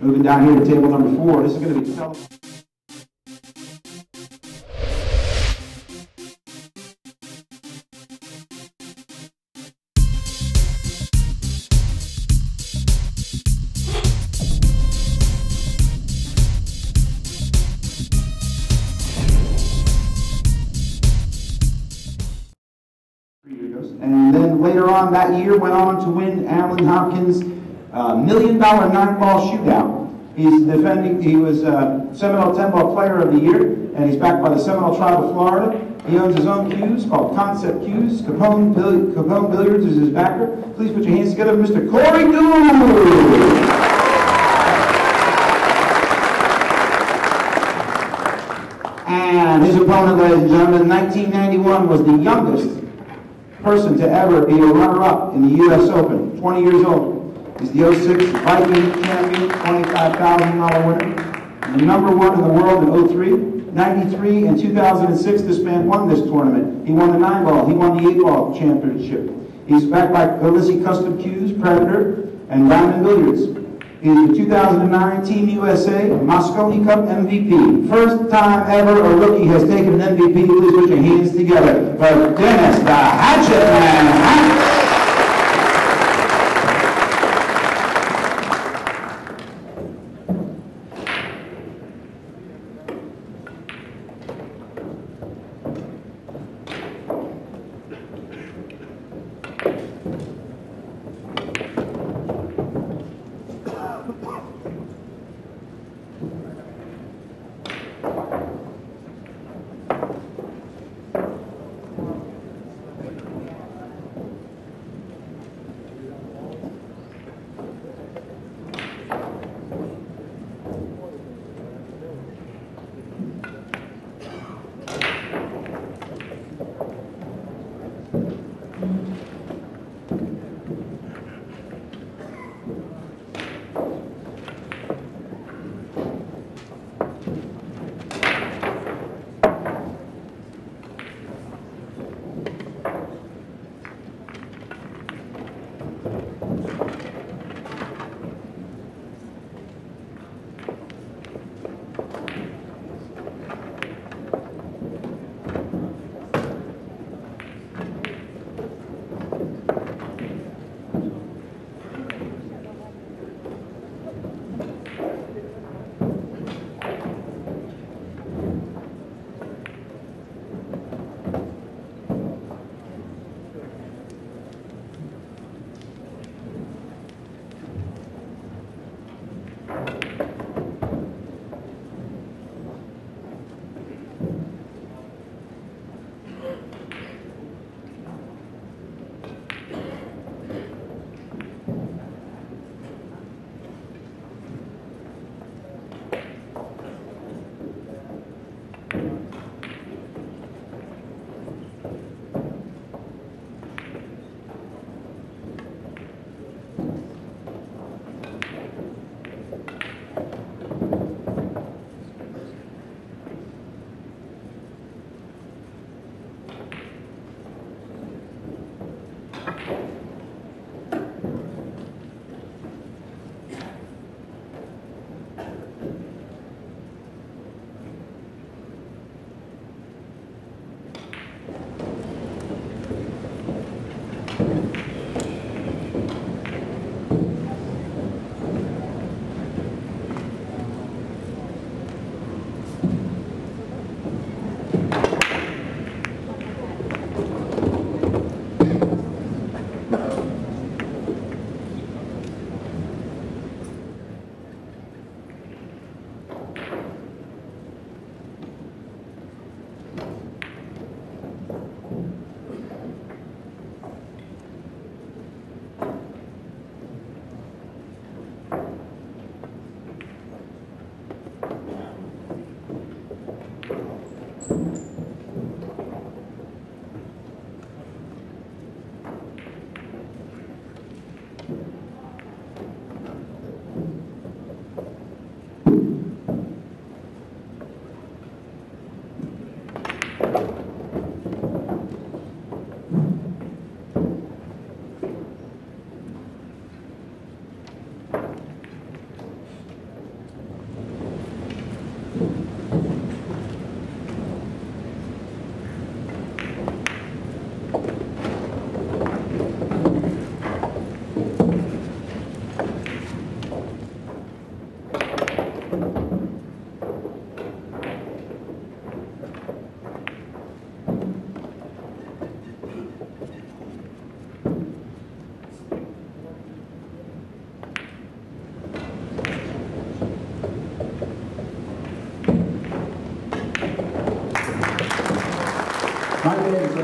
Moving down here to table number 4. This is going to be televised. And then later on that year went on to win Allen Hopkins' $1 million 9-ball shootout. He was Seminole 10-ball player of the year, and he's backed by the Seminole Tribe of Florida. He owns his own cues called Concept Cues. Capone Billiards is his backer. Please put your hands together, Mr. Corey Deuel. And his opponent, ladies and gentlemen, in 1991 was the youngest person to ever be a runner-up in the U.S. Open, 20 years old. He's the 06 Viking champion, $25,000 winner. And the #1 in the world in 03. 93 and 2006, this man won this tournament. He won the 9-ball. He won the 8-ball championship. He's backed by Galisi Custom Cues, Predator, and Diamond Billiards. He's the 2009 Team USA Moscone Cup MVP. First time ever a rookie has taken an MVP. Please put your hands together for Dennis the Hatchet Man.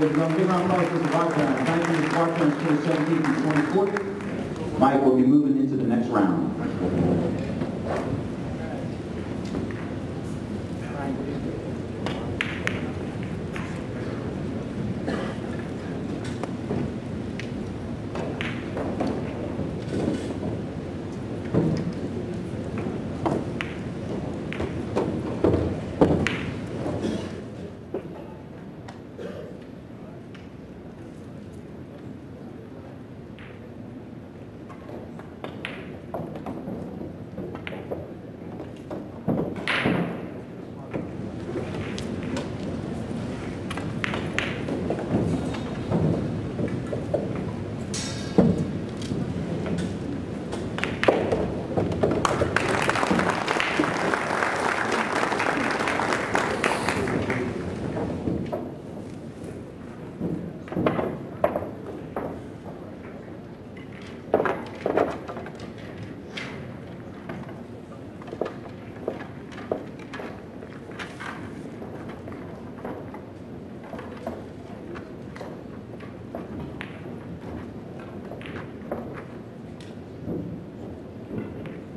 ladies and gentlemen. Big round of applause for Mr. Barton. Thank you, Mr. Barton, 2017 and 2014. Mike will be moving into the next round.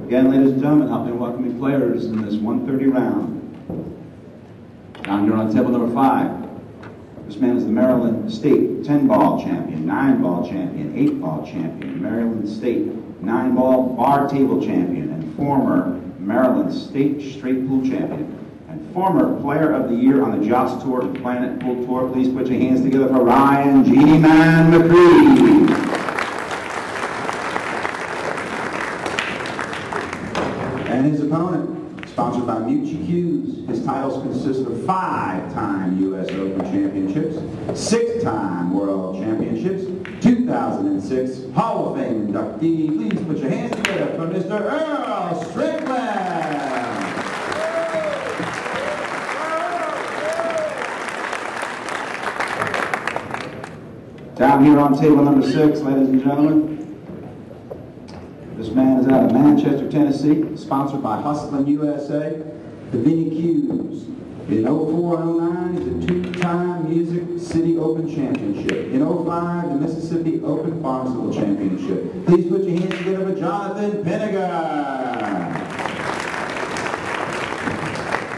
Again, ladies and gentlemen, help me welcome the players in this 130 round. Down here on table number 5, this man is the Maryland State 10-ball champion, 9-ball champion, 8-ball champion, Maryland State 9-ball bar table champion, and former Maryland State straight pool champion, and former player of the year on the Joust Tour and Planet Pool Tour. Please put your hands together for Ryan Genie Man McCree. And his opponent, sponsored by Mucci Hughes. His titles consist of 5-time U.S. Open championships, 6-time World Championships, 2006 Hall of Fame inductee. Please put your hands together for Mr. Earl Strickland. Down here on table number 6, ladies and gentlemen. This man is out of Manchester, Tennessee, sponsored by Hustlin' USA. The Vinnie Hughes. In 04-09, he's a 2-time Music City Open Championship. In 05, the Mississippi Open Farmstead Championship. Please put your hands together for Jonathan Pinniger.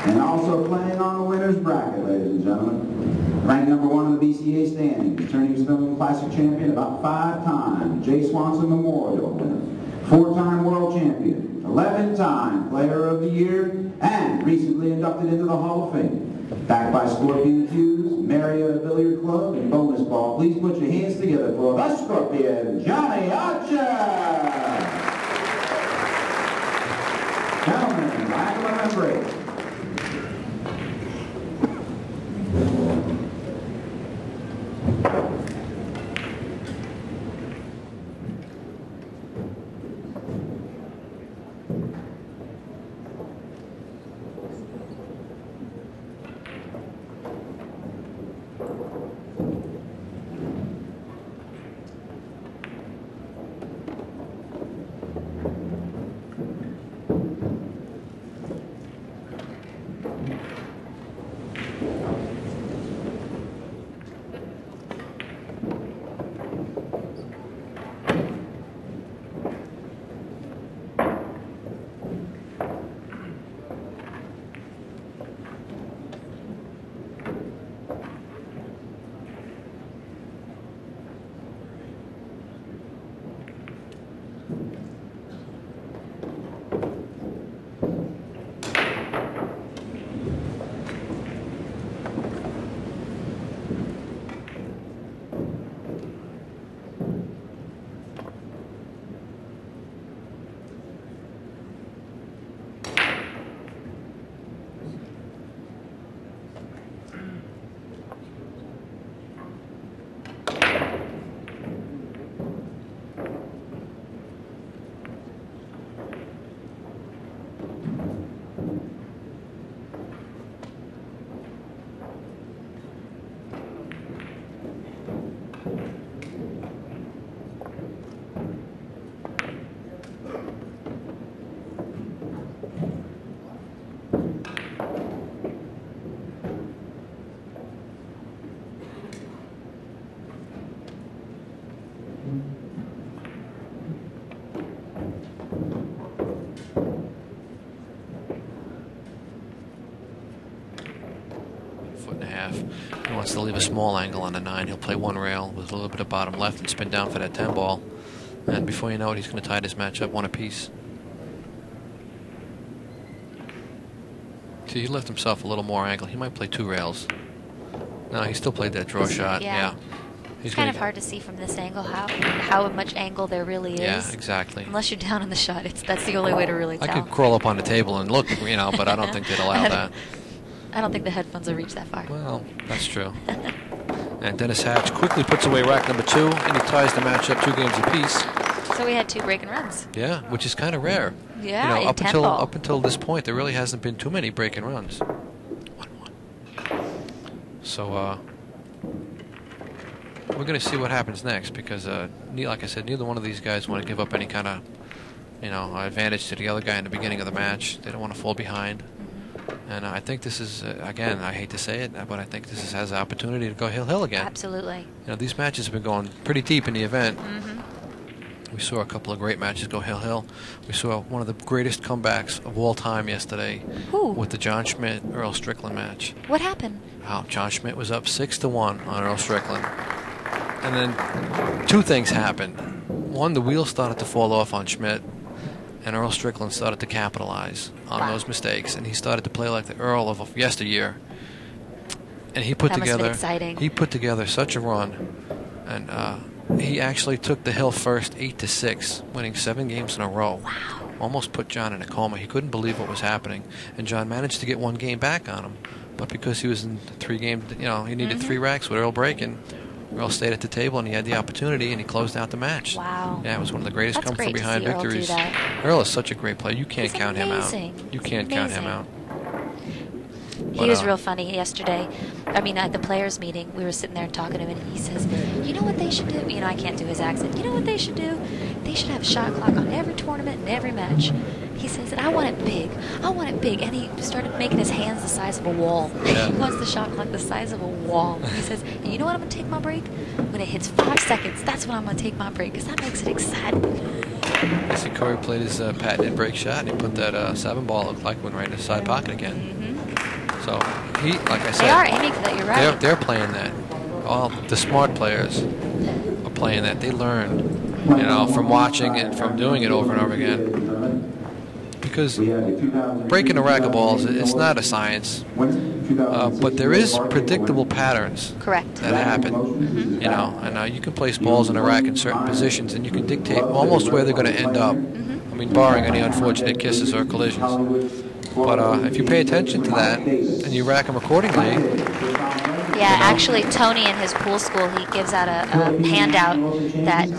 And also playing on the winner's bracket, ladies and gentlemen. Ranked number 1 in the BCA standings. Turning Stone Classic champion about 5 times. Jay Swanson Memorial winner. 4-time world champion, 11-time player of the year, and recently inducted into the Hall of Fame. Backed by Scorpion Hughes, Marietta Billiard Club, and Bonus Ball. Please put your hands together for the Scorpion, Johnny Archer! Gentlemen, back on the break. half. He wants to leave a small angle on the 9. He'll play one rail with a little bit of bottom left and spin down for that 10 ball. And before you know it, he's going to tie this match up 1 apiece. See, he left himself a little more angle. He might play 2 rails. No, he still played that draw shot. Yeah. It's kind of hard to see from this angle how much angle there really is. Yeah, exactly. Unless you're down in the shot, that's the only way to really tell. I could crawl up on the table and look, but I don't think they'd allow that. I don't think the headphones will reach that far. Well, that's true. And Dennis Hatch quickly puts away rack number 2, and he ties the match up 2 games apiece. So we had 2 breaking runs. Yeah, which is kind of rare. Yeah, up until this point, there really hasn't been too many breaking runs. 1-1. So we're going to see what happens next because, like I said, neither one of these guys want to give up any kind of, advantage to the other guy in the beginning of the match. They don't want to fall behind. And I think this is, again, I hate to say it, but I think this has the opportunity to go hill again. Absolutely. These matches have been going pretty deep in the event. We saw a couple of great matches go hill. We saw one of the greatest comebacks of all time yesterday with the John Schmidt Earl Strickland match. What happened? Wow, John Schmidt was up 6-1 on Earl Strickland. And then 2 things happened. One, the wheels started to fall off on Schmidt, and Earl Strickland started to capitalize on those mistakes, and he started to play like the Earl of yesteryear. And he put together such a run, and he actually took the hill first 8-6, winning 7 games in a row. Wow! Almost put John in a coma. He couldn't believe what was happening, and John managed to get 1 game back on him, but because he was in 3 games, he needed 3 racks with Earl breaking. Earl stayed at the table, and he had the opportunity, and he closed out the match. Wow. Yeah, it was one of the greatest come-from-behind victories. Earl is such a great player. You can't count him out. You can't count him out. He was real funny yesterday. I mean, at the players' meeting, we were sitting there talking to him, and he says, you know what they should do? I can't do his accent. You know what they should do? They should have a shot clock on every tournament and every match. He says, and I want it big. I want it big. And he started making his hands the size of a wall. Yeah. He wants the shot clock the size of a wall. He says, you know what I'm going to take my break? When it hits 5 seconds, that's when I'm going to take my break, because that makes it exciting. I see Corey played his patented break shot, and he put that 7 ball, looked like, one right in his side pocket again. So he, like I said, they are aiming for that. You're right. They're playing that. All the smart players are playing that. They learn, from watching and from doing it over and over again. Because breaking a rack of balls, it's not a science, but there is predictable patterns that happen. And you can place balls in a rack in certain positions, and you can dictate almost where they're going to end up. I mean, barring any unfortunate kisses or collisions. But if you pay attention to that and you rack them accordingly. Yeah, actually, Tony in his pool school, he gives out a handout that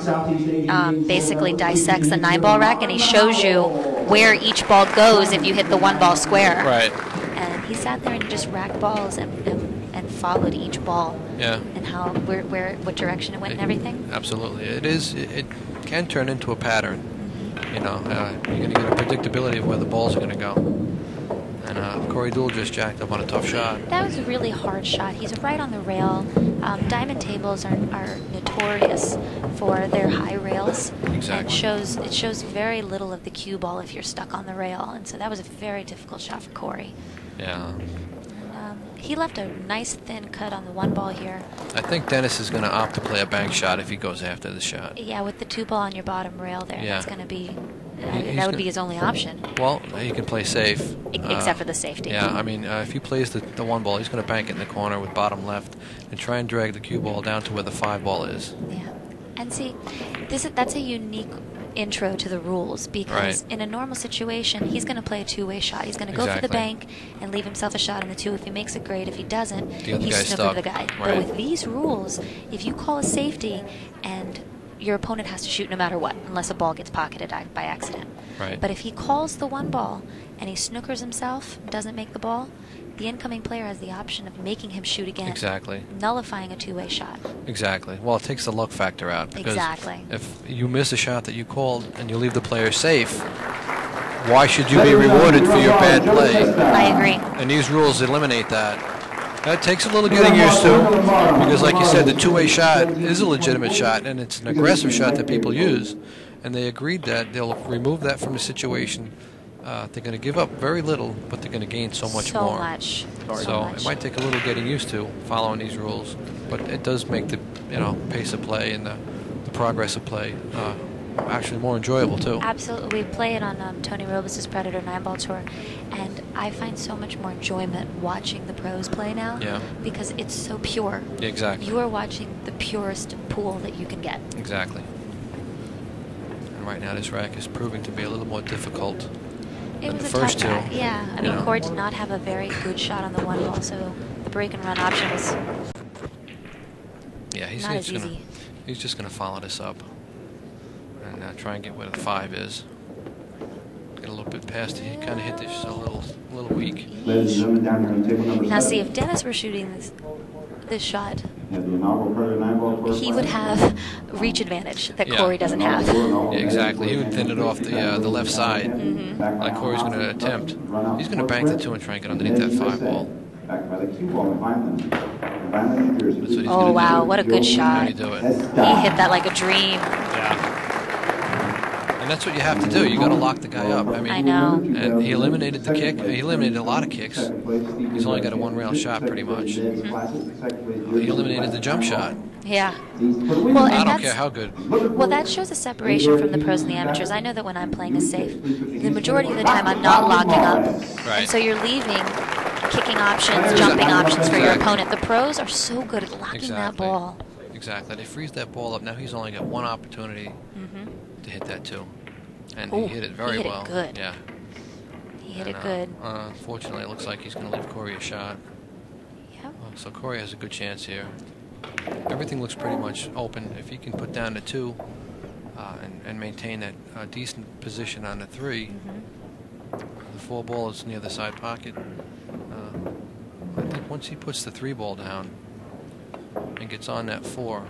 basically dissects the 9-ball rack, and he shows you where each ball goes if you hit the 1-ball square. Right. And he sat there and he just racked balls and followed each ball. Yeah. And what direction it went and everything. Absolutely. It can turn into a pattern. You're going to get a predictability of where the balls are going to go. And Corey Deuel just jacked up on a tough shot. That was a really hard shot. He's right on the rail. Diamond tables are notorious for their high rails. Exactly. And it shows very little of the cue ball if you're stuck on the rail. And so that was a very difficult shot for Corey. Yeah. He left a nice thin cut on the 1-ball here. I think Dennis is going to opt to play a bank shot if he goes after the shot. Yeah, with the 2-ball on your bottom rail there, that's going to be... that would be his only option. Well, he can play safe. Except for the safety. Yeah, I mean, if he plays the 1-ball, he's going to bank it in the corner with bottom left and try and drag the cue ball down to where the 5-ball is. Yeah. And see, that's a unique intro to the rules, because in a normal situation, he's going to play a 2-way shot. He's going to go for the bank and leave himself a shot on the 2. If he makes it, great. If he doesn't, he's snookered the guy. But with these rules, if you call a safety and your opponent has to shoot no matter what, unless a ball gets pocketed by accident. Right. But if he calls the 1-ball and he snookers himself, doesn't make the ball, the incoming player has the option of making him shoot again. Exactly. Nullifying a 2-way shot. Exactly. Well, it takes the luck factor out. Because exactly. If you miss a shot that you called and you leave the player safe, why should you be rewarded for your bad play? I agree. And these rules eliminate that. That takes a little getting used to, because like you said, the 2-way shot is a legitimate shot, and it's an aggressive shot that people use. And they agreed that they'll remove that from the situation they're going to give up very little, but they're going to gain so much more. So it might take a little getting used to following these rules, but it does make the pace of play and the progress of play actually more enjoyable too. Absolutely. We play it on Tony Robus's Predator 9-Ball Tour, and I find so much more enjoyment watching the pros play now. Yeah. Because it's so pure. Yeah, exactly. You are watching the purest pool that you can get. Exactly. And right now this rack is proving to be a little more difficult than the first two. Yeah. I mean, Corey did not have a very good shot on the 1 ball, so the break and run option was not as easy. He's just going to follow this up and try and get where the 5 is. Get a little bit past it. He kind of hit this a little weak. Now see, if Dennis were shooting this shot, he would have reach advantage that Corey doesn't have. Yeah, exactly. He would thin it off the left side, like Corey's going to attempt. He's going to bank the 2 and try and get underneath that 5 ball. Oh wow, what a good shot. He hit that like a dream. Yeah. And that's what you have to do. You got to lock the guy up. I know. And he eliminated the kick. He eliminated a lot of kicks. He's only got a 1-rail shot pretty much. He eliminated the jump shot. Yeah. Well, I don't care how good. Well, that shows a separation from the pros and the amateurs. I know that when I'm playing a safe, the majority of the time I'm not locking up. Right. And so you're leaving kicking options, jumping options for your opponent. The pros are so good at locking that ball. Exactly. They freeze that ball up. Now he's only got 1 opportunity to hit that 2. And he hit it very well. He hit it good. Yeah. He hit it good. Unfortunately, it looks like he's going to leave Corey a shot. Yep. So Corey has a good chance here. Everything looks pretty much open. If he can put down the 2 and maintain that decent position on the 3, the 4 ball is near the side pocket. I think once he puts the 3 ball down and gets on that 4,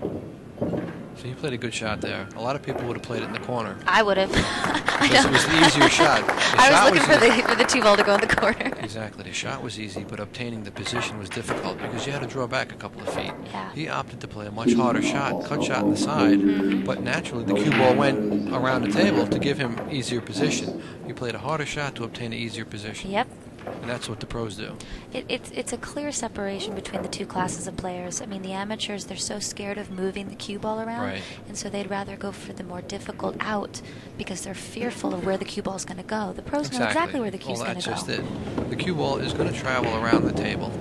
so he played a good shot there. A lot of people would have played it in the corner. I would have. This was the easier shot. I was looking for the 2 ball to go in the corner. Exactly. The shot was easy, but obtaining the position was difficult because you had to draw back a couple of feet. Yeah. He opted to play a much harder shot, cut shot in the side, but naturally the cue ball went around the table to give him easier position. He played a harder shot to obtain an easier position. Yep. And that's what the pros do. It's a clear separation between the 2 classes of players. I mean, the amateurs, they're so scared of moving the cue ball around, and so they'd rather go for the more difficult out because they're fearful of where the cue ball is going to go. The pros know exactly where the cue is going to go. That's just it. The cue ball is going to travel around the table,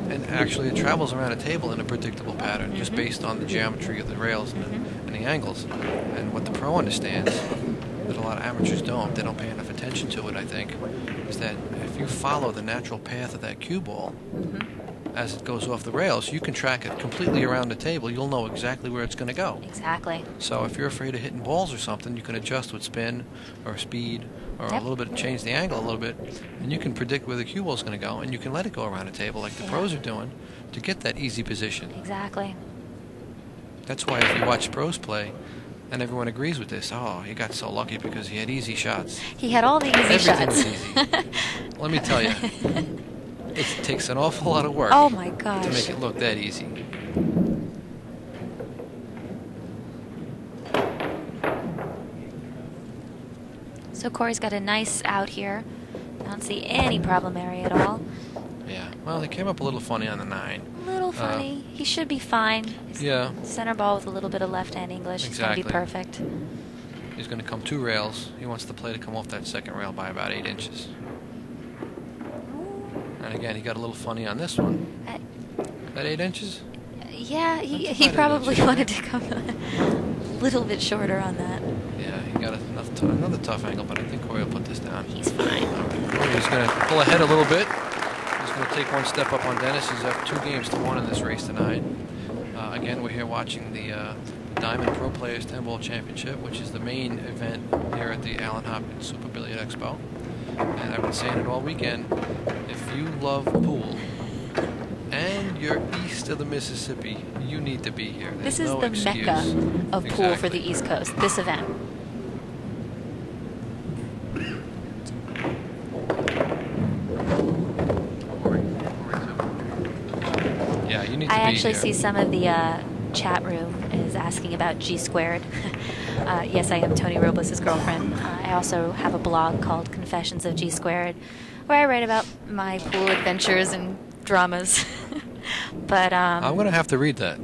and actually it travels around a table in a predictable pattern, just based on the geometry of the rails and the angles. And what the pro understands, that a lot of amateurs don't, they don't pay enough attention to it, I think, is that if you follow the natural path of that cue ball as it goes off the rails, you can track it completely around the table. You'll know exactly where it's going to go. Exactly. So if you're afraid of hitting balls or something, you can adjust with spin or speed or a little bit, change the angle a little bit, and you can predict where the cue ball is going to go, and you can let it go around the table like the pros are doing to get that easy position. Exactly. That's why if you watch pros play, and everyone agrees with this, oh, he got so lucky because he had easy shots. He had all the easy shots. Everything was easy. Let me tell you, it takes an awful lot of work oh my gosh. to make it look that easy. So Corey's got a nice out here. I don't see any problem area at all. Yeah, well, he came up a little funny on the 9. A little funny. He should be fine. Yeah. Center ball with a little bit of left-hand English. Exactly. It's going to be perfect. He's going to come 2 rails. He wants the play to come off that 2nd rail by about 8 inches. And again, he got a little funny on this one. That 8 inches? Yeah, he probably wanted to come a little bit shorter on that. Yeah, he got another tough angle, but I think Corey will put this down. He's fine. All right. Corey's going to pull ahead a little bit. He's going to take 1 step up on Dennis. He's up 2-1 in this race tonight. Again, we're here watching the Diamond Pro Players 10-Ball Championship, which is the main event here at the Allen Hopkins Super Billiard Expo. And I've been saying it all weekend, if you love pool and you're east of the Mississippi, you need to be here. This is the mecca of pool for the East Coast, this event. Yeah, you need to I be actually here. see some of the chat room is asking about G squared. Yes, I am Tony Robles' girlfriend. I also have a blog called Confessions of G Squared, where I write about my pool adventures and dramas. But I'm going to have to read that.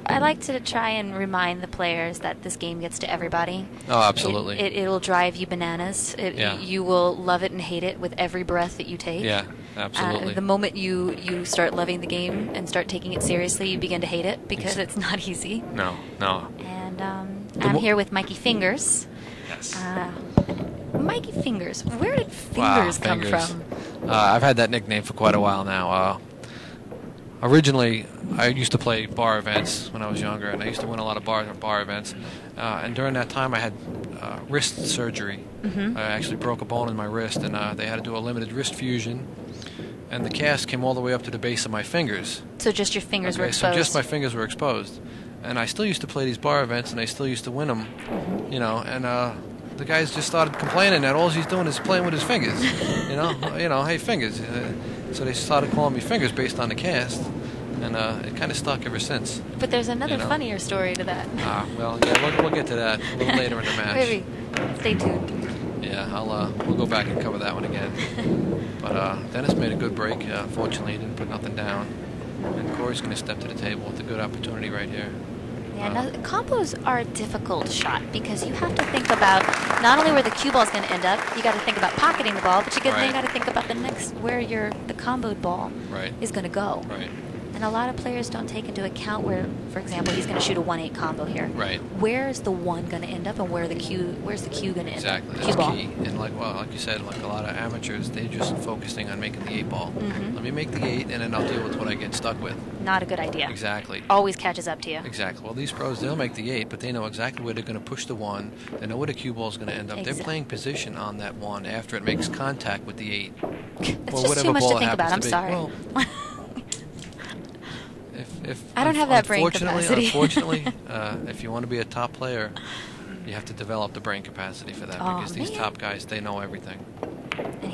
I like to try and remind the players that this game gets to everybody. Oh, absolutely. It'll drive you bananas. You will love it and hate it with every breath that you take. Yeah, absolutely. The moment you start loving the game and start taking it seriously, you begin to hate it because it's not easy. No. And I'm here with Mikey Fingers. Yes. Mikey Fingers. Where did Fingers come from? I've had that nickname for quite a while now. Originally, I used to play bar events when I was younger, and I used to win a lot of bar events. And during that time, I had wrist surgery. Mm-hmm. I actually broke a bone in my wrist, and they had to do a limited wrist fusion. And the cast came all the way up to the base of my fingers. So just your fingers were exposed? So just my fingers were exposed. And I still used to play these bar events, and I still used to win them, mm-hmm. and the guys just started complaining that all he's doing is playing with his fingers, hey, fingers. So they started calling me Fingers based on the cast, and it kind of stuck ever since. But there's another funnier story to that. Well, yeah, we'll get to that a little later in the match. Maybe. Stay tuned. Yeah, we'll go back and cover that one again. But Dennis made a good break. Fortunately, he didn't put nothing down. And Corey's going to step to the table with a good opportunity right here. Yeah, combos are a difficult shot because you have to think about not only where the cue ball is going to end up, you got to think about pocketing the ball, but then you got to think about the next where the comboed ball is going to go. Right. And a lot of players don't take into account where, for example, he's going to shoot a 1-8 combo here. Right. Where is the 1 going to end up, and where's the cue going to end up? Exactly. That's key. And like you said, like a lot of amateurs, they're just focusing on making the 8 ball. Mm-hmm. Let me make the 8, and then I'll deal with what I get stuck with. Not a good idea. Exactly. Always catches up to you. Exactly. Well, these pros, they'll make the 8, but they know exactly where they're going to push the 1. They know where the cue ball is going to end up. They're playing position on that 1 after it makes contact with the 8. It's just too much to think about. I'm sorry. Well, if I don't have that brain capacity. Unfortunately, if you want to be a top player, you have to develop the brain capacity for that because these top guys, they know everything. And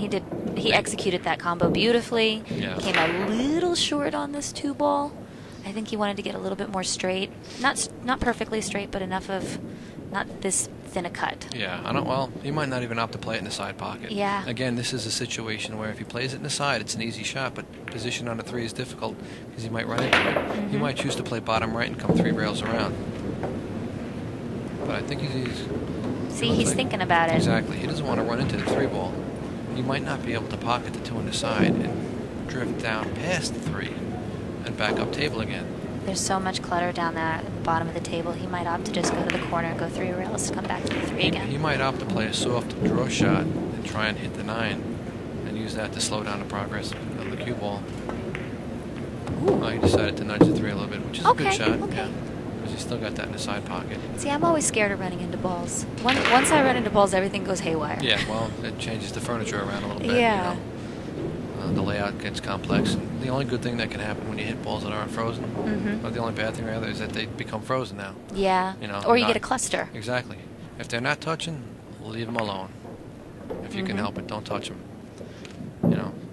he executed that combo beautifully. Yeah. Came a little short on this 2 ball. I think he wanted to get a little bit more straight. Not perfectly straight, but enough of not this thin a cut. Yeah, well, he might not even opt to play it in the side pocket. Yeah. Again, this is a situation where if he plays it in the side, it's an easy shot, but position on a 3 is difficult because he might run into it. Mm-hmm. He might choose to play bottom right and come 3 rails around. But I think he's thinking about it. Exactly. He doesn't want to run into the 3 ball. He might not be able to pocket the 2 on the side and drift down past the 3 and back up table again. There's so much clutter down there at the bottom of the table. He might opt to just go to the corner and go 3 rails to come back to the 3 again. He might opt to play a soft draw shot and try and hit the 9 and use that to slow down the progress of the cue ball. Well, he decided to nudge the 3 a little bit, which is a good shot. Okay. Yeah, because he's still got that in the side pocket. See, I'm always scared of running into balls. Once I run into balls, everything goes haywire. Yeah, well, it changes the furniture around a little bit. Yeah. The layout gets complex. And the only good thing that can happen when you hit balls that aren't frozen, or the only bad thing rather, is that they become frozen now. Yeah. Or you get a cluster. Exactly. If they're not touching, leave them alone. If you can help it, don't touch them.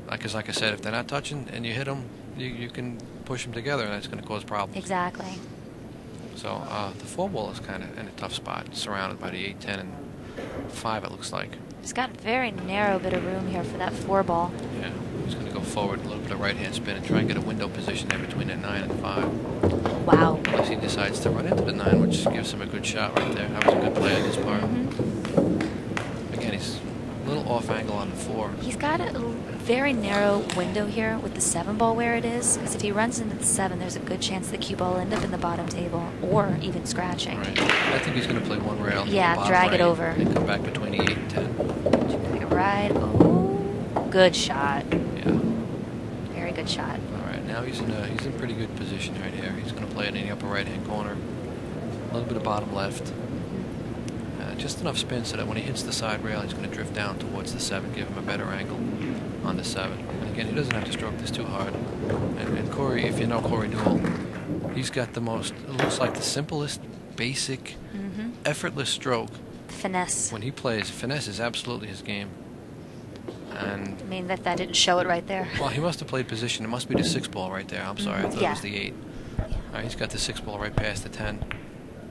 Because like I said, if they're not touching and you hit them, you can push them together, and that's going to cause problems. Exactly. So the 4 ball is kind of in a tough spot, surrounded by the 8, 10, and 5. It looks like. He's got a very narrow bit of room here for that 4 ball. Yeah. He's going to go forward, a little bit of right-hand spin, and try and get a window position there between that 9 and 5. Wow. Unless he decides to run into the 9, which gives him a good shot right there. That was a good play on his part. Again, he's a little off angle on the 4. He's got a very narrow window here with the 7 ball where it is, because if he runs into the 7, there's a good chance the cue ball will end up in the bottom table or even scratching. Right. I think he's going to play 1 rail. Yeah, drag it over. And come back between the 8 and 10. Drag it right. Oh, good shot. Yeah. Very good shot. All right, now he's in pretty good position right here. He's going to play it in the upper right-hand corner. A little bit of bottom left. Just enough spin so that when he hits the side rail, he's going to drift down towards the 7, give him a better angle on the 7. And again, he doesn't have to stroke this too hard. And Corey, if you know Corey Deuel, he's got the most, it looks like the simplest, basic, effortless stroke. Finesse. When he plays, finesse is absolutely his game. And I mean, that didn't show it right there. Well, he must have played position. It must be the 6 ball right there. I'm sorry, I thought it was the 8. All right, he's got the 6 ball right past the 10.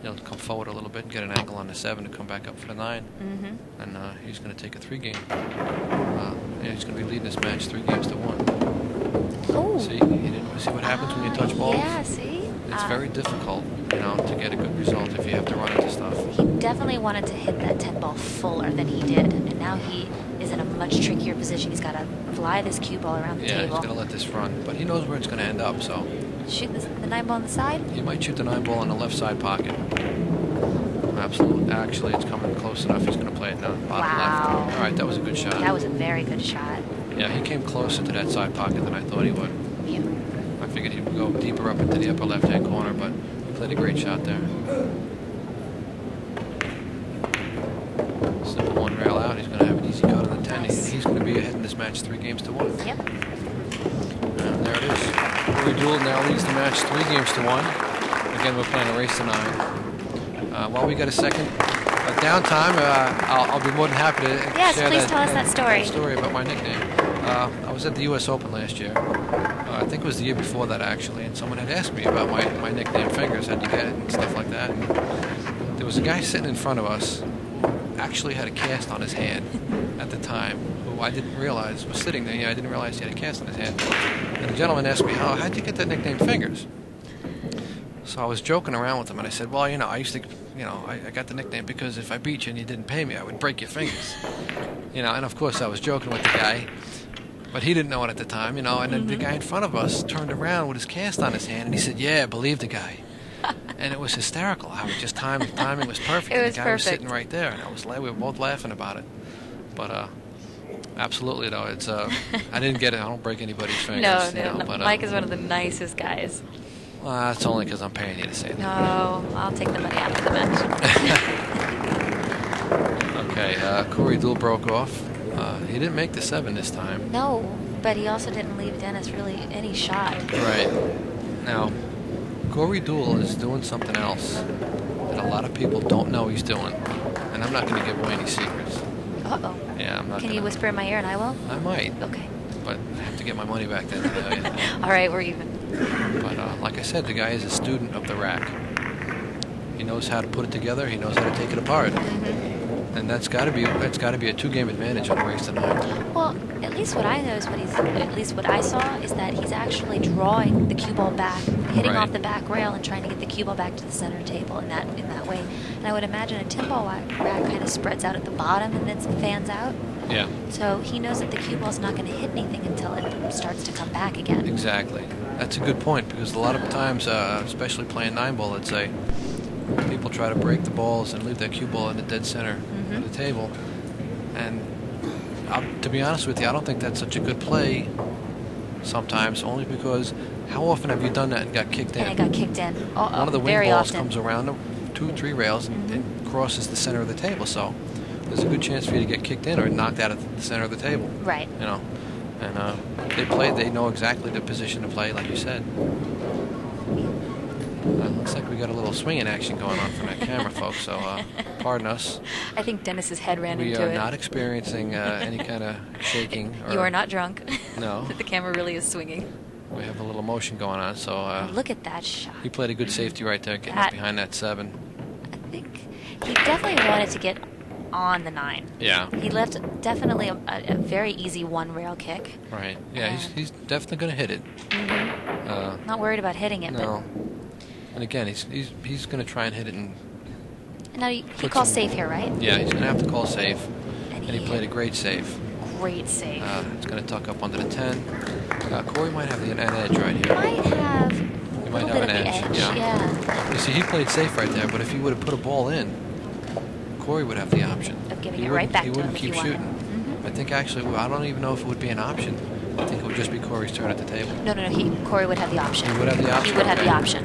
He'll come forward a little bit and get an angle on the 7 to come back up for the 9. Mm-hmm. And he's going to take a 3-game. And he's going to be leading this match 3 games to 1. Oh. See, see what happens when you touch balls? Yeah, see? It's very difficult, to get a good result if you have to run into stuff. He definitely wanted to hit that 10 ball fuller than he did, and now he is in a much trickier position. He's got to fly this cue ball around the table. Yeah, he's going to let this run, but he knows where it's going to end up, so. Shoot the 9 ball on the side? He might shoot the 9 ball in the left side pocket. Absolutely. Actually, it's coming close enough. He's going to play it now. Bottom left. All right, that was a good shot. That was a very good shot. Yeah, he came closer to that side pocket than I thought he would. Yeah. I figured he would go deeper up into the upper left-hand corner, but he played a great shot there. Simple 1 rail out. He's going to have an easy go to the 10. Nice. He's going to be ahead in this match 3 games to 1. Yep. And there it is. Deuel now leads the match 3 games to 1. Again, we're playing a race to 9. While we got a second downtime, I'll be more than happy to share please tell us that story. Story about my nickname. I was at the U.S. Open last year. I think it was the year before that, actually, and someone had asked me about my nickname, Fingers, how'd you get it, and stuff like that. And there was a guy sitting in front of us who actually had a cast on his hand at the time, who I didn't realize was sitting there. I didn't realize he had a cast on his hand. And the gentleman asked me, how'd you get that nickname, Fingers? So I was joking around with him, and I said, well, I used to, I got the nickname because if I beat you and you didn't pay me, I would break your fingers. And of course I was joking with the guy, but he didn't know it at the time, and then the guy in front of us turned around with his cast on his hand, and he said, yeah, believe the guy. And it was hysterical. I was just timing was perfect. It was the guy was sitting right there, and we were both laughing about it. But absolutely, though, it's I didn't get it. I don't break anybody's fingers. No. But, Mike is one of the nicest guys. Well, that's only because I'm paying you to say that. No, I'll take the money after the match. Okay, Corey Deuel broke off. He didn't make the 7 this time. No, but he also didn't leave Dennis really any shot. Right. Now, Corey Deuel is doing something else that a lot of people don't know he's doing. And I'm not going to give away any secrets. Uh-oh. Yeah, I'm not Can you whisper in my ear and I will? I might. Okay. But I have to get my money back then. All right, we're even. But like I said, the guy is a student of the rack. He knows how to put it together. He knows how to take it apart. And that's got to be a 2-game advantage on a race to 9. Well, at least what I know is at least what I saw is that he's actually drawing the cue ball back, hitting off the back rail, and trying to get the cue ball back to the center table in that way. And I would imagine a 10-ball rack kind of spreads out at the bottom and then fans out. Yeah. So he knows that the cue ball's not going to hit anything until it starts to come back again. Exactly. That's a good point, because a lot of times, especially playing 9-ball, let's say, people try to break the balls and leave that cue ball in the dead center of the table. And to be honest with you, I don't think that's such a good play sometimes, only because how often have you done that and got kicked in? And it got kicked in. One of the wing very balls often. comes around 2 or 3 rails and crosses the center of the table. So there's a good chance for you to get kicked in or knocked out of the center of the table. Right. And they know exactly the position to play, like you said. Looks like we got a little swinging action going on from that camera, folks, so pardon us. I think Dennis's head ran into it. We are not experiencing any kind of shaking. You are not drunk. No. The camera really is swinging. We have a little motion going on, so... look at that shot. He played a good safety right there, getting us behind that 7. I think he definitely wanted to get on the 9. Yeah. He left definitely a very easy 1-rail kick. Right. Yeah, he's definitely going to hit it. Not worried about hitting it, no. And again, he's going to try and hit it. And now he calls safe here, right? Yeah, he's going to have to call safe. And he played a great save. Great save. It's going to tuck up under the 10. Corey might have an edge right here. He might have an edge. Yeah. You see, he played safe right there, but if he would have put a ball in, Corey would have the option. Of giving it right back to him. He wouldn't keep shooting. I think actually, I don't even know if it would be an option. I think it would just be Corey's turn at the table. No. Corey would have the option. He would have the option? He would have the option.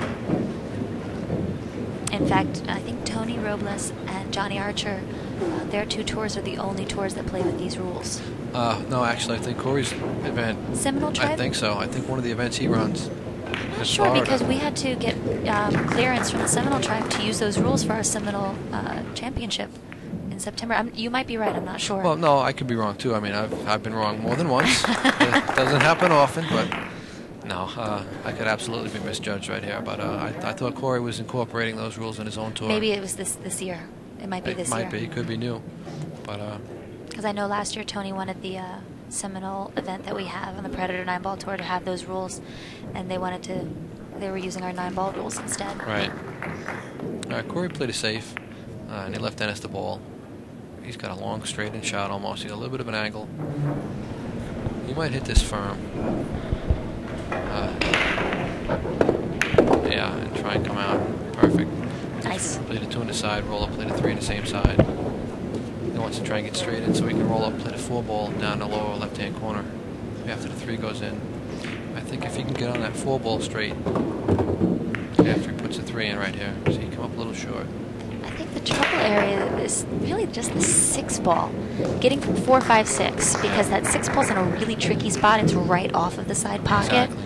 In fact, I think Tony Robles and Johnny Archer, their 2 tours are the only tours that play with these rules. No, actually, I think Corey's event... Seminole Tribe? I think so. I think one of the events he runs. I'm not sure, because we had to get clearance from the Seminole Tribe to use those rules for our Seminole Championship in September. You might be right. I'm not sure. Well, no, I could be wrong, too. I mean, I've been wrong more than once. It doesn't happen often, but... No, I could absolutely be misjudged right here, but I thought Corey was incorporating those rules in his own tour. Maybe it was this year. It might be this year. It might be. It could be new, but because I know last year Tony wanted the Seminole event that we have on the Predator 9-ball tour to have those rules, and they were using our 9-ball rules instead. Right. All right, Corey played it safe, and he left Dennis the ball. He's got a long straight-in shot almost. He got a little bit of an angle. He might hit this firm. Yeah, and try and come out. Perfect. Nice. Play the 2 on the side, roll up, play the 3 on the same side. He wants to try and get straight in so he can roll up, play the 4-ball down the lower left-hand corner after the 3 goes in. I think if he can get on that 4-ball straight after he puts the 3 in right here, so he come up a little short. I think the trouble area is really just the 6-ball. Getting from 4, 5, 6, because that 6-ball's in a really tricky spot. It's right off of the side pocket. Exactly.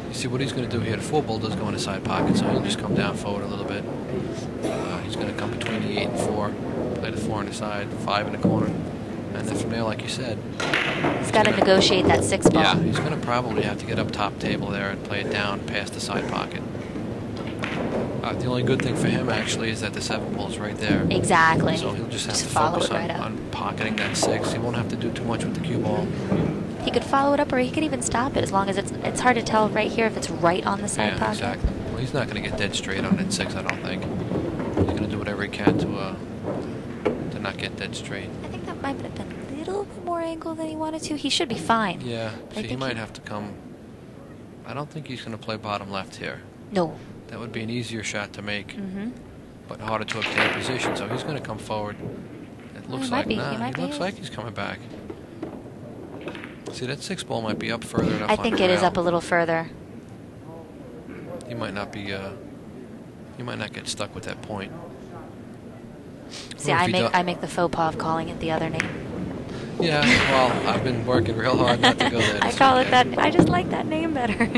You see what he's going to do here. The 4-ball does go in the side pocket, so he'll just come down forward a little bit. He's going to come between the 8 and 4, play the 4 on the side, 5 in the corner, and then from there, like you said, he's got to negotiate that 6-ball. Yeah, he's going to probably have to get up top table there and play it down past the side pocket. The only good thing for him actually is that the 7-ball is right there. Exactly. So he'll just have to follow focus it right on pocketing that 6. He won't have to do too much with the cue ball. He could follow it up, or he could even stop it, as long as it's hard to tell right here if it's right on the side pocket. Exactly. Well, he's not going to get dead straight on that 6, I don't think. He's going to do whatever he can to not get dead straight. I think that might have been a little bit more angle than he wanted to. He should be fine. Yeah, so he might have to come. I don't think he's going to play bottom left here. No. That would be an easier shot to make, but harder to obtain position. So he's going to come forward. It looks like he looks like he's coming back. See, that 6-ball might be up further enough. I think it is up a little further. He might not be. He might not get stuck with that point. See, I make the faux pas of calling it the other name. Yeah, well, I've been working real hard not to go there. I call it that. I just like that name better.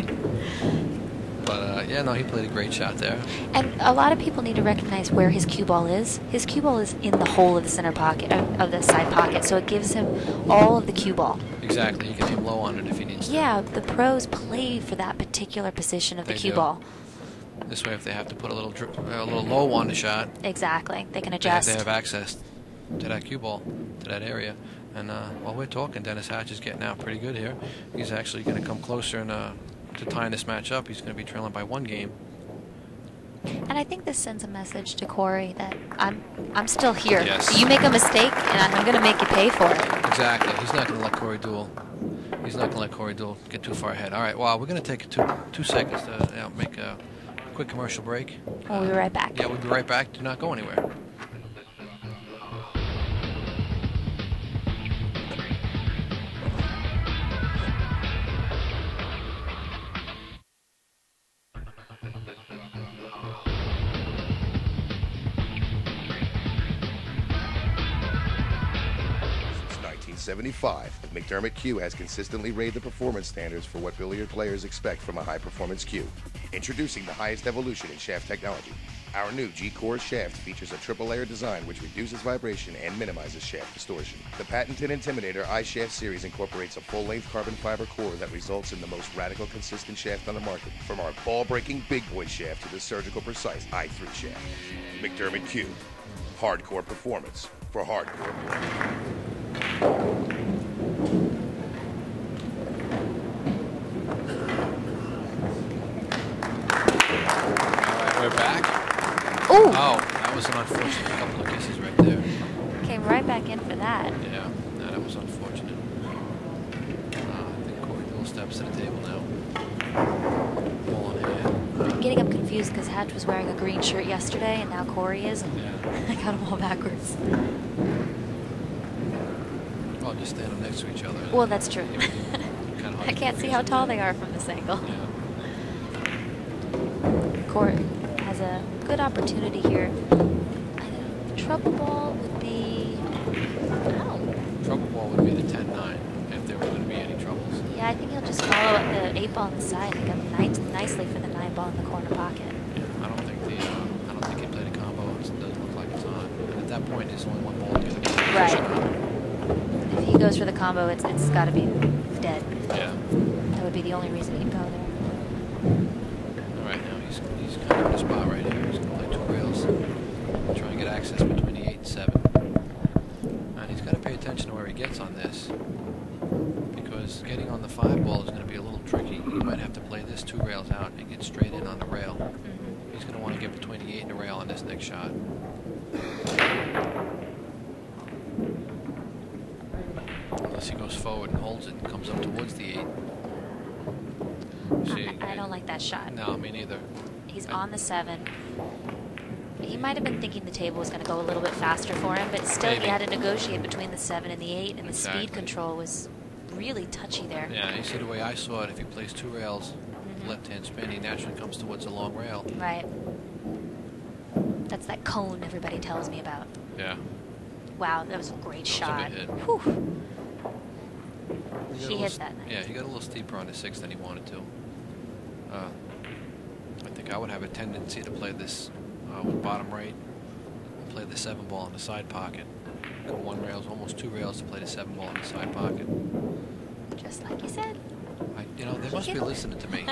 But yeah, no, he played a great shot there. And a lot of people need to recognize where his cue ball is. His cue ball is in the hole of the center pocket, of the side pocket, so it gives him all of the cue ball. Exactly, he can aim low on it if he needs to. Yeah, the pros play for that particular position of the cue ball. This way, if they have to put a little low on the shot, exactly, they can adjust. They have access to that cue ball, to that area. And while we're talking, Dennis Hatch is getting out pretty good here. He's actually going to come closer and to tying this match up. He's going to be trailing by 1 game. And I think this sends a message to Corey that I'm still here. Yes. You make a mistake, and I'm going to make you pay for it. Exactly. He's not going to let Corey Deuel. He's not going to let Corey Deuel get too far ahead. All right. Well, we're going to take 2 seconds to make a quick commercial break. We'll be right back. Yeah, we'll be right back. Do not go anywhere. McDermott Cue has consistently raised the performance standards for what billiard players expect from a high-performance cue. Introducing the highest evolution in shaft technology. Our new G-Core shaft features a triple-layer design which reduces vibration and minimizes shaft distortion. The patented Intimidator iShaft series incorporates a full-length carbon fiber core that results in the most radical consistent shaft on the market, from our ball-breaking big boy shaft to the surgical precise I3 shaft. McDermott Cue. Hardcore performance for hardcore play. We're back. Ooh. Oh, that was an unfortunate couple of kisses right there. Came right back in for that. Yeah, no, that was unfortunate. I think Corey Deuel steps to the table now. Ball in hand. I'm getting him confused because Hatch was wearing a green shirt yesterday, and now Corey is. And yeah. I got them all backwards. I'll just stand them next to each other. Well, that's true. Kind of I can't see how tall they are from this angle. Yeah. Corey has a good opportunity here. Trouble ball would be... Oh. Trouble ball would be the 10-9 if there were going to be any troubles. Yeah, I think he'll just follow the 8-ball on the side and come nicely for the 9-ball in the corner pocket. Yeah, I don't think he played a combo. It doesn't look like it's on. And at that point, there's only one ball to get. Right. If he goes for the combo, it's got to be dead. Yeah. That would be the only reason he'd go there. in the spot right here. He's going to play 2 rails. Try and get access between the 8 and 7. And he's got to pay attention to where he gets on this, because getting on the 5 ball is going to be a little tricky. He might have to play this 2 rails out and get straight in on the rail. He's going to want to get between the 8 and the rail on this next shot. Unless he goes forward and holds it and comes up towards the 8. See, I don't like that shot. No, me neither. He's on the 7. He might have been thinking the table was going to go a little bit faster for him, but still he had to negotiate between the 7 and the 8, and the speed control was really touchy there. Yeah, you see the way I saw it, if he plays 2 rails, left-hand spin, he naturally comes towards the long rail. Right. That's that cone everybody tells me about. Yeah. Wow, that was a great shot. That was a good hit. Whew. He hit that nice. Yeah, he got a little steeper on the 6 than he wanted to. I think I would have a tendency to play this with bottom right, and play the 7 ball in the side pocket. Go 1 rails, almost 2 rails to play the 7 ball in the side pocket. Just like you said. You know, they must be listening to me.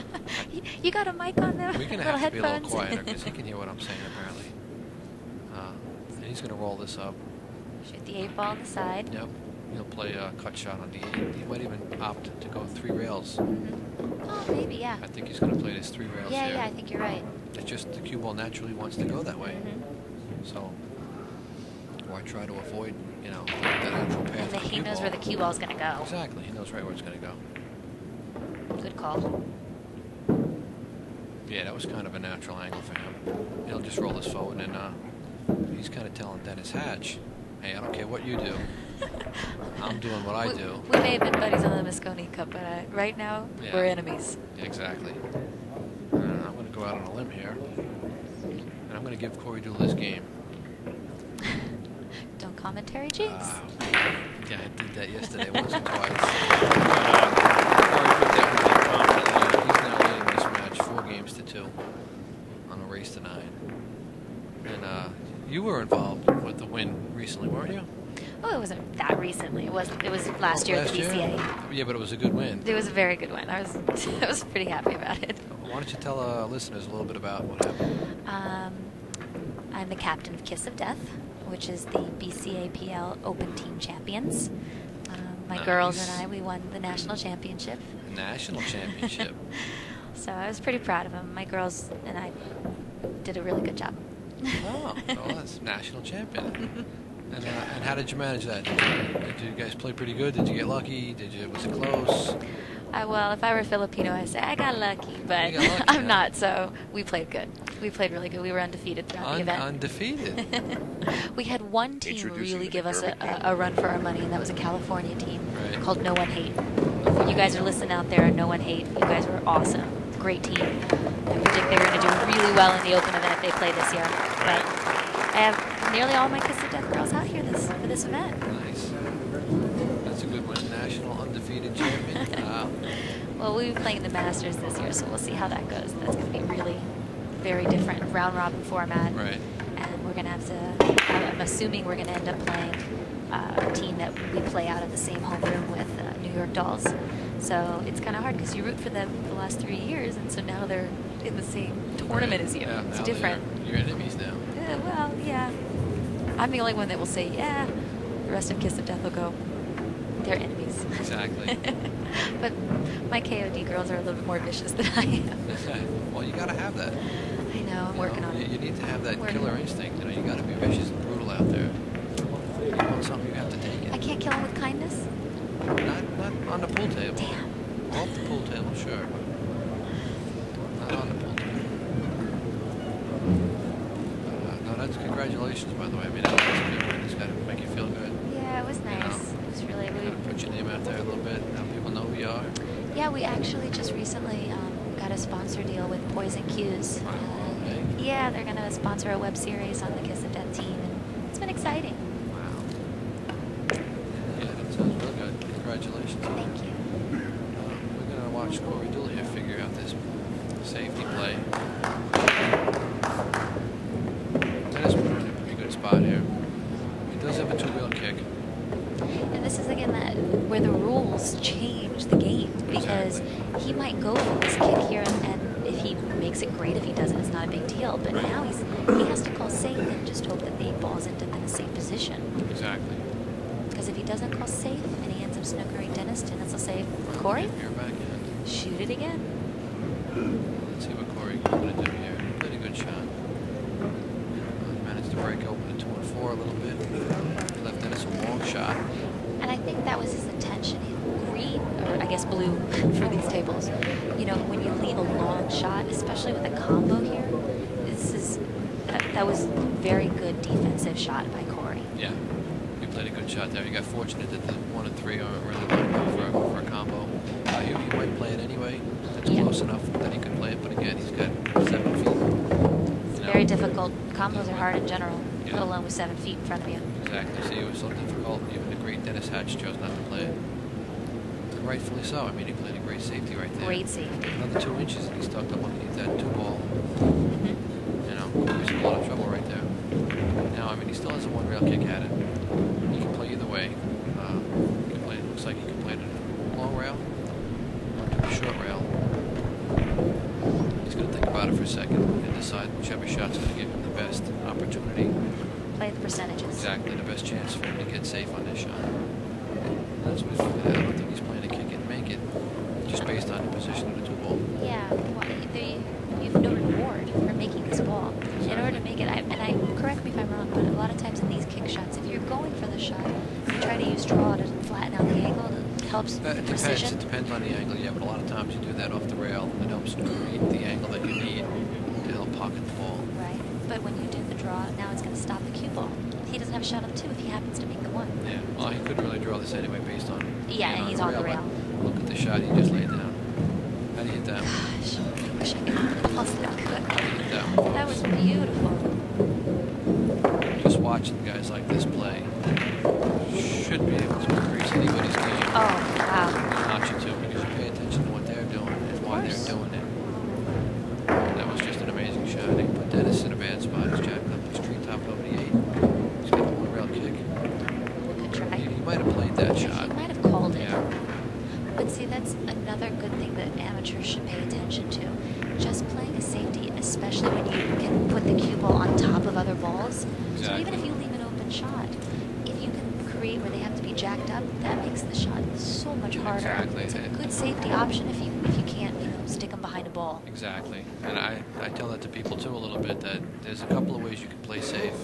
You got a mic on there? We're going to have to be a little quieter because he can hear what I'm saying apparently. And he's going to roll this up. Shoot the 8 ball on the side. Yep. He'll play a cut shot on the 8. He might even opt to go 3 rails. Oh, maybe, yeah. I think he's going to play this 3 rails here. Yeah, I think you're right. It's just the cue ball naturally wants to go that way. So, why try to avoid, you know, that actual path? And he knows where the cue ball is going to go. Exactly. He knows right where it's going to go. Good call. Yeah, that was kind of a natural angle for him. He'll just roll this forward, and he's kind of telling Dennis Hatch, hey, I don't care what you do. I'm doing what I do. We may have been buddies on the Moscone Cup, but right now, we're enemies. Exactly. I'm going to go out on a limb here, and I'm going to give Corey Deuel this game. Don't commentary, jinx. Yeah, I did that yesterday once or twice. Corey put that one in confidently. He's now leading this match 4 games to 2 on a race to 9. And you were involved with the win recently, weren't you? Oh, it wasn't that recently. It was last year at the BCA. Yeah, but it was a good win. It was a very good win. I was pretty happy about it. Why don't you tell our listeners a little bit about what happened? I'm the captain of Kiss of Death, which is the BCA PL Open Team Champions. My girls and I, we won the national championship. National championship. So I was pretty proud of them. My girls and I did a really good job. Oh, well, that's national champion. And how did you manage that? Did you guys play pretty good? Did you get lucky? Was it close? Well, if I were Filipino, I'd say I got lucky, but lucky, I'm not. So we played good. We played really good. We were undefeated throughout the event. Undefeated. We had one team really give us a run for our money, and that was a California team called No One Hate. If you guys are listening out there, No One Hate, you guys were awesome. Great team. I predict they were going to do really well in the Open event they play this year. But I have nearly all my Kiss of Death girls out here for this event. Nice. That's a good one. National undefeated champion. Wow. Well, we'll be playing the Masters this year, so we'll see how that goes. That's going to be really very different round robin format. Right. And we're going to have to, I'm assuming we're going to end up playing a team that we play out of the same homeroom with New York Dolls. So it's kind of hard because you root for them the last 3 years, and so now they're in the same tournament as you. Yeah, it's different. You're enemies now. Well, yeah. I'm the only one that will say, yeah. The rest of Kiss of Death will go, they're enemies. Exactly. But my KOD girls are a little bit more vicious than I am. Well, you got to have that. I know, I'm working on it. You need to have that killer instinct. You know, you got to be vicious and brutal out there. You want something, you have to take it. I can't kill them with kindness? Not on the pool table. Damn. Off the pool table, sure. Not on the pool table. No, that's congratulations, by the way. I mean, that's a good win. It's got to make you feel good. Yeah, it was nice. You know? It was really Kind of put your name out there a little bit. Now people know who you are. Yeah, we actually just recently got a sponsor deal with Poison Cues. Okay. Yeah, they're going to sponsor a web series on the Kiss of Death team, and it's been exciting. Wow. Yeah, that sounds real good. Congratulations. Thank you. We're going to watch Corey Deuel here figure out this safety play. Dennis put him in a pretty good spot here. He does have a 2-wheel kick. And this is again where the rules change the game, because he might go for this kick here, and if he makes makes it great. If he doesn't, it's not a big deal. But now he has to call safe and just hope that the 8-ball's in a safe position. Exactly. Because if he doesn't call safe and he ends up snookering Dennis will say, Corey, You're back in. shoot it again. Let's see what Corey's going to do here. Pretty good shot. Managed to break open the 2 and 4 a little bit. He left Dennis a long shot. And I think that was his intention. Green, or I guess blue for these tables. You know, when you leave a long shot, especially with a combo here, that was very good defensive shot by Corey. Yeah, he played a good shot there. He got fortunate that the 1 and 3 aren't really lined up for a combo. He might play it anyway. It's close enough that he could play it, but again, he's got 7 feet. It's very difficult. Combos are hard in general, yeah. let alone with 7 feet in front of you. Exactly. See, it was so difficult. Even the great Dennis Hatch chose not to play it. And rightfully so. I mean, he played a great safety right there. Great safety. Another 2 inches, and he's tucked up underneath that 2-ball. You know, he's in a lot of trouble right there. Now, I mean, he still has a 1 rail kick at it. He can play either way. He can play. It looks like he can play it a long rail or a short rail. He's going to think about it for a second and decide whichever shot's going to give him the best opportunity. Play the percentages. Exactly, the best chance for him to get safe on this shot. That's what he's looking at. I don't think he's playing to kick it and make it, just based on the position of the 2-ball. Yeah, you have no reward for making this ball. In order to make it, correct me if I'm wrong, but a lot of times in these kick shots, if you're going for the shot, you try to use draw to flatten out the angle. It helps precision. It depends on the angle, yeah, but a lot of times you do that off the rail. It helps create the angle that you need to help pocket the ball. Right, but when you do the draw, now it's going to stop the cue ball. He doesn't have a shot on 2 if he happens to make the 1. Yeah, well, he couldn't really draw this anyway based on... Yeah, and he's on the rail. Look at the shot he just laid down. How do you hit that? Gosh, I wish I could hit the pulse that good. How do you hit that one? That was beautiful. Just watching guys like this play should be able to increase anybody's game. Oh, wow. Not you too, because you pay attention to what they're doing and why they're doing it. That was just an amazing shot. He put Dennis in a bad spot. He's jacked up his treetop over the 8. He's got a 1 rail kick. Good try. He might have played that shot. He might have called it. Yeah. But see, that's another good thing that amateurs should pay attention to. Just playing a safety, especially when you can put the cue ball on top of other balls. Exactly. So even if you leave an open shot, if you can create where they have to be jacked up, that makes the shot so much harder. Exactly. It's a good safety option if you can't, stick them behind a ball. Exactly. And I tell that to people too a little bit, that there's a couple of ways you can play safe.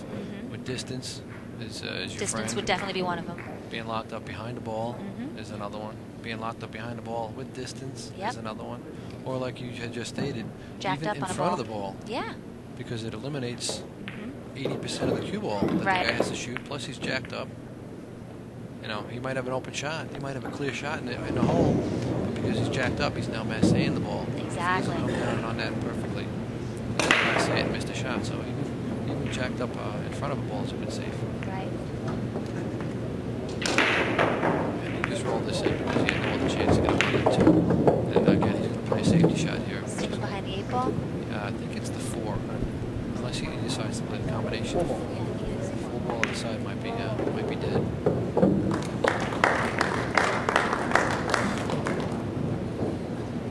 With distance is your Distance friend. would definitely be one of them. Being locked up behind the ball is another one. Being locked up behind the ball with distance is another one. Or like you had just stated, Jacked even up in on a front ball. of the ball. Yeah. Because it eliminates 80% of the cue ball that the guy has to shoot, plus he's jacked up. He might have an open shot. He might have a clear shot in the hole, but because he's jacked up, he's now massaying the ball. Exactly. He's come down on that perfectly. He doesn't massay and missed a shot, so even jacked up in front of a ball is a bit safe. Right. And he just rolled this in because he had no other chance to get a 1 and 2. And again, he's going to play a safety shot here. Sticking behind the 8-ball? I think it's the 4, unless he decides to play the combination. Yeah, he is. The 4 ball on the side might be dead.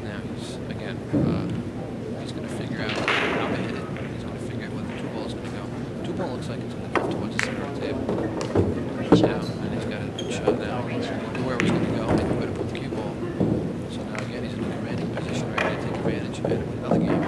Now he's going to figure out how to hit it. He's going to figure out where the 2-ball is going to go. 2-ball looks like it's going to go towards the center of the table. Great shot. And he's got a good shot now. He knew where it was going to go. He knew where to put the cue ball. So now again, he's in a commanding position right here to take advantage and win another game.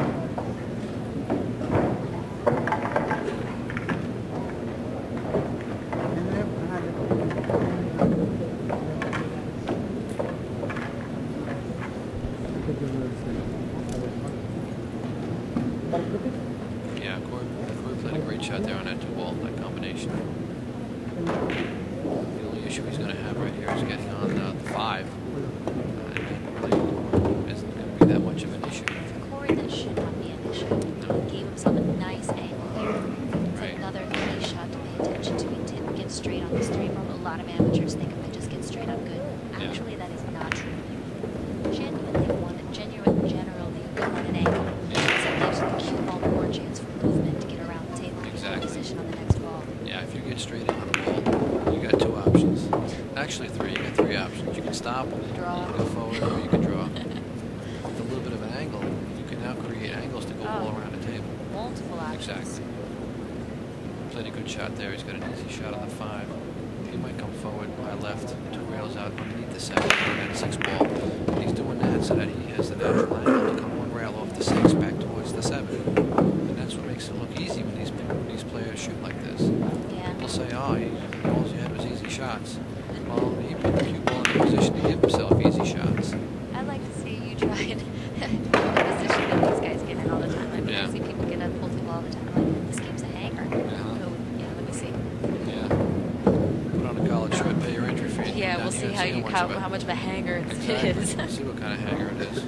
Yeah, Corey played a great shot there on that 2-ball, that combination. The only issue he's going to have right here is getting on the 5. And that really isn't going to be that much of an issue. For Corey, that should not be an issue. He gave himself a nice angle here. It's another key shot to pay attention to. He didn't get straight on this 3-ball. A lot of amateurs think if they just get straight up good. Actually, that is not true. Generally want an angle. Except gives the cue ball more chance for movement to get around the table and get position on the next ball. Yeah, if you get straight into the ball, you got 2 options. Actually 3. You got 3 options. You can stop, Draw. you can go forward, or you can draw. With a little bit of an angle, you can now create create angles to go all around the table. Multiple options. Exactly. Played a good shot there. He's got an easy shot on the 5. He might come forward by left, 2 rails out underneath the 7 for that 6 ball. And he's doing that so that he has the natural angle to come 1 rail off the 6 back towards the 7. And that's what makes it look easy when these players shoot like this. Yeah. People say, oh, all you had was easy shots. Well, he put the cue ball in a position to give himself easy shots. I'd like to see you try and the position that these guys get in all the time. I mean, I see people get up full table all the time. I'm like, this game's a hanger. So, yeah, let me see. Yeah. Put on a collar shirt, pay your entry fee. Yeah, we'll see how much of a hanger it is. See what kind of hanger it is.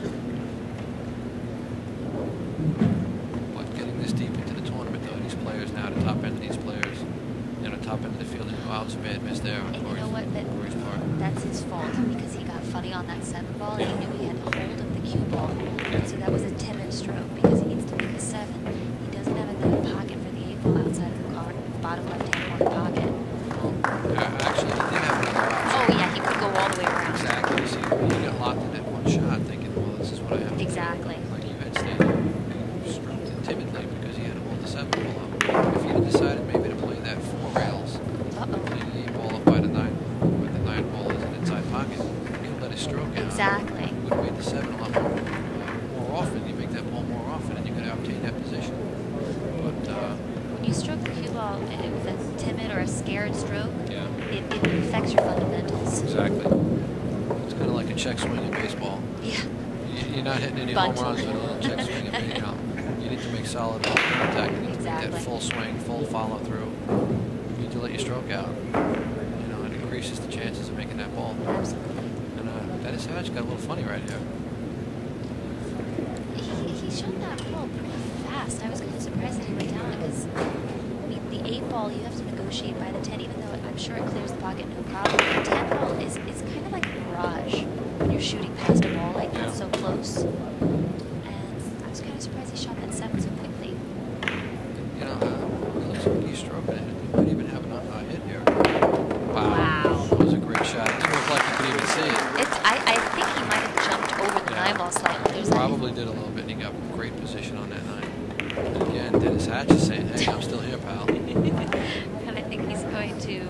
But getting this deep into the tournament, though, these players now, the top end of these players, top end of the field, and wow, it's a bad miss there. And you know what? That's his fault because he got funny on that 7 ball and he knew he had hold of the cue ball. And so that was a timid stroke because he needs to make the 7. He doesn't have enough pocket for the 8 ball outside of the bottom left-hand corner pocket. Actually, he did have another option. Oh, yeah, he could go all the way around. Exactly. See, he got locked in that one shot thinking, well, this is what I have to do. Exactly. Like you had stated, he stroked it timidly because he had to hold the 7 ball up. If he had decided maybe to play that 4 rails, play the 8 ball up by the 9, where the 9 ball is an inside pocket, he could let his stroke out. Exactly. He would have made the 7 a lot more often. You make that ball more often, and you could obtain that position. But when you stroke the cue ball with a timid or a scared stroke, yeah, it affects your fundamentals. Exactly. It's kind of like a check swing in baseball. Yeah. You're not hitting any home runs with a little check swing in baseball. You need to make solid ball contact. You need to make that full swing, full follow through. You need to let your stroke out. It increases the chances of making that ball. Absolutely. And Dennis Hatch got a little funny right here. He shot that ball pretty fast. I was kind of surprised that he went down because, I mean, the 8 ball you have to negotiate by the 10, even though I'm sure it clears the pocket no problem. The 10 ball is kind of like a mirage when you're shooting past a ball like that so close. And I was kind of surprised he shot that 7 so quickly. It looks like he's stroking it. He might even have a hit here. Wow. That was a great shot. It didn't look like you could even see it. I think he might have jumped over the 9 ball slightly. Probably did a little bit. He got great position on that 9. And again, Dennis Hatch is saying, hey, I'm still here, pal. And I think he's going to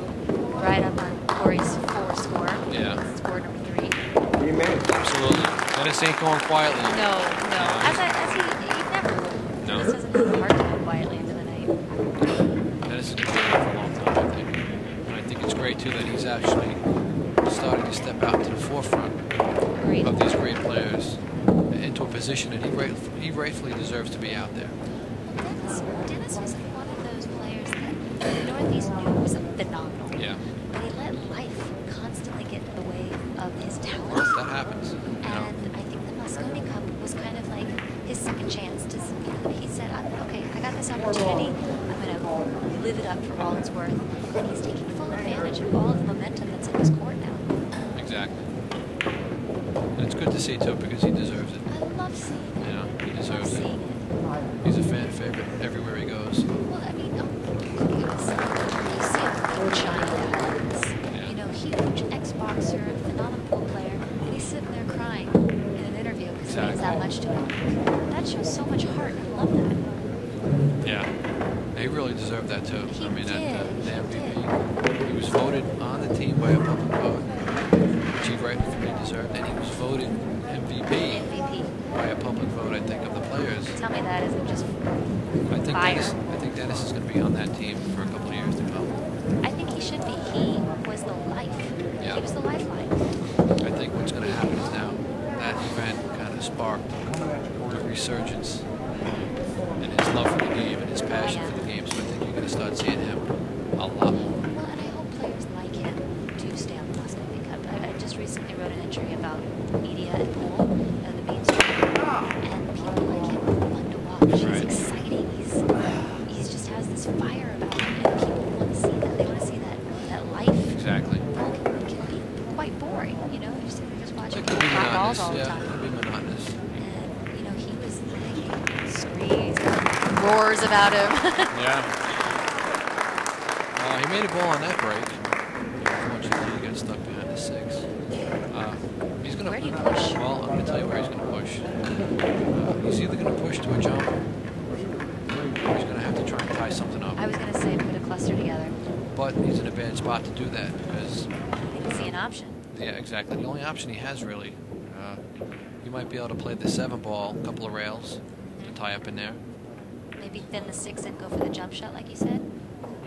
ride up on Corey's 4 score. Yeah. Score number 3. Absolutely. Dennis ain't going quietly. No. As he never will. No. Dennis doesn't have the heart to go quietly into the night. Dennis has been doing it for a long time, I think. And I think it's great, too, that he's actually starting to step out to the forefront of these great players into a position that he rightfully deserves to be out there. Dennis was one of those players that the Northeast knew was phenomenal. Yeah. But he let life constantly get in the way of his talent. That happens. And I think the Moscone Cup was kind of like his second chance to, he said, okay, I got this opportunity. I'm going to live it up for all it's worth. And he's taking full advantage of all of the momentum that's in his court now. Exactly. And it's good to see, too, because he deserves it. I love seeing it. He deserves it. He's a fan favorite everywhere he goes. Well, I mean, you see a moonshine balance. Huge ex-boxer, phenomenal pool player, and he's sitting there crying in an interview because he means that much to him. That shows so much heart. I love that. Yeah. He really deserved that, too. He the did. MVP. He was voted on the team by a public vote, which he rightfully deserved, and he was voted MVP by a public vote, I think, of the players. Tell me that isn't just fire. I think Dennis is going to be on that team for a couple of years to come. I think he should be. He was the life. Yeah. He was the lifeline. I think what's going to happen is now that event kind of sparked a resurgence in his love for the game and his passion for the game. So I think you're going to start seeing him a lot more. Well, and I hope players like him do stay on the Moscone Cup. I just recently wrote an entry about media and pool and the mainstream, and people like him are fun to watch. He's exciting. He just has this fire about him, and people want to see that. They want to see that life. Exactly. Pool can be quite boring, You just watching people It hot balls all the time. it can be monotonous. And he was making screams, roars about him. Yeah. He made a ball on that break. Unfortunately, he got stuck behind the 6. He's going to. Where do you push? Well, I'm going to tell you where he's going to push. He's either going to push to a spot to do that because I can see an option. yeah, exactly. The only option he has really, he might be able to play the 7-ball, a couple of rails to tie up in there. Maybe thin the 6 and go for the jump shot, like you said.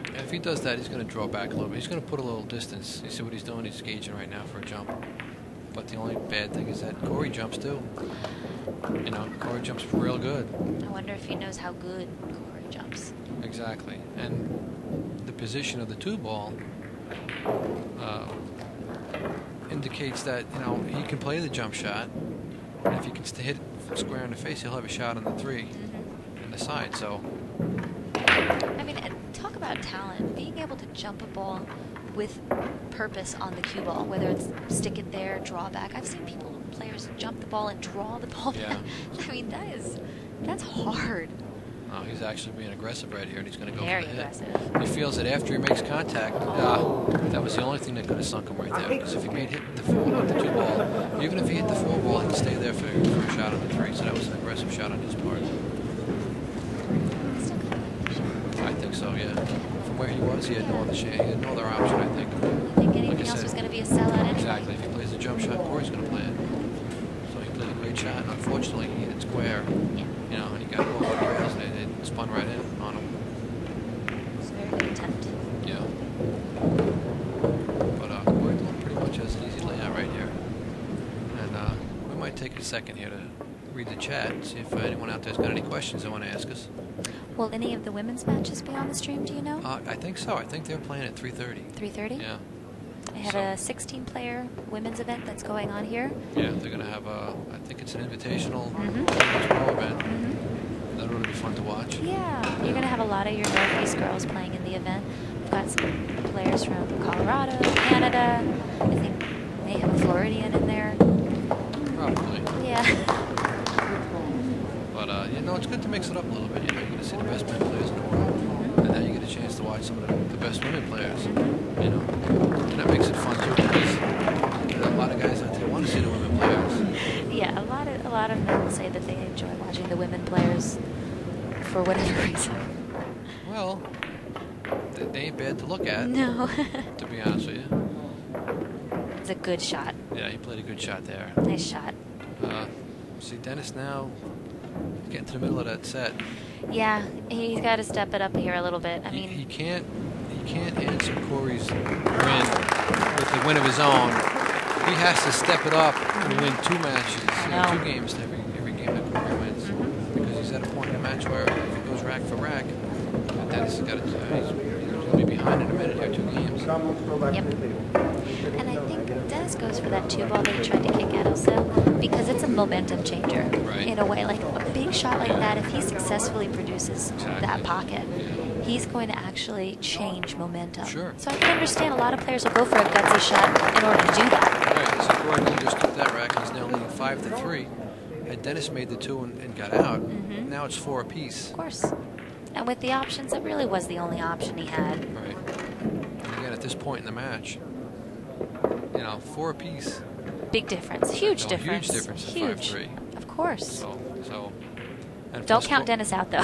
And if he does that, he's going to draw back a little bit. He's going to put a little distance. You see what he's doing? He's gauging right now for a jump. But the only bad thing is that Corey jumps too. You know, Corey jumps real good. I wonder if he knows how good Corey jumps. Exactly. And the position of the 2-ball indicates that, you know, he can play the jump shot. And if he can hit square in the face, he'll have a shot on the 3 in the side. So, I mean, talk about talent. Being able to jump a ball with purpose on the cue ball, whether it's stick it there, draw back. I've seen players jump the ball and draw the ball back. I mean, that's hard. Oh, he's actually being aggressive right here, and he's going to go Very for the hit. aggressive. He feels that after he makes contact, that was the only thing that could have sunk him right there. Because if he made hit the 2-ball, even if he hit the 4-ball, he could stay there for a shot on the 3. So that was an aggressive shot on his part. I think so, yeah. From where he was, he had no other chance. He had no other option, I think. I think anything else was going to be a sellout anyway. Exactly. If he plays the jump shot, Corey's going to play it. So he played a great shot. And unfortunately, he hit it square. Yeah. You know, and he got over the rails, and it spun right in on him. It's a very good attempt. Yeah. But Corey pretty much has an easy layout right here. And we might take a second here to read the chat and see if anyone out there's got any questions they want to ask us. Will any of the women's matches be on the stream, do you know? I think so. I think they're playing at 3:30. 3:30? Yeah. I have a 16-player women's event that's going on here. Yeah, they're going to have I think it's an invitational pro event. That ought to be fun to watch. Yeah, you're going to have a lot of your Northeast girls playing in the event. We've got some players from Colorado, Canada. I think they have a Floridian in there. Probably. Yeah. But, you know, it's good to mix it up a little bit. You know, you're going to see the best men players in the world. And now you get a chance to watch some of the best women players. You know, and that makes it fun, too, because there are a lot of guys out there who want to see the women players. Yeah, a lot of men say that they enjoy watching the women players for whatever reason. Well, they ain't bad to look at. No. To be honest with you. It's a good shot. Yeah, he played a good shot there. Nice shot. See, Dennis now getting to the middle of that set. Yeah, he's got to step it up here a little bit. I mean, he can't answer Corey's win with the win of his own. He has to step it up and win 2 matches, 2 games every game that Corey wins, because he's at a point in the match where if he goes rack for rack, Dennis has got to. He's going to be behind in a minute here, 2 games. Yep. And I think Dennis goes for that 2-ball that he tried to kick at also, because it's a momentum changer in a way. Like a big shot like that, if he successfully produces that pocket, he's going to actually change momentum. Sure. So I can understand a lot of players will go for a gutsy shot in order to do that. Right. So Corey just took that rack and he's now leading 5-3. Had Dennis made the 2 and got out, now it's 4 apiece. Of course. And with the options, it really was the only option he had. Right. And again, at this point in the match, you know, 4 apiece. Big difference. Huge difference. Huge difference at 5-3. Of course. So and don't count Dennis out, though.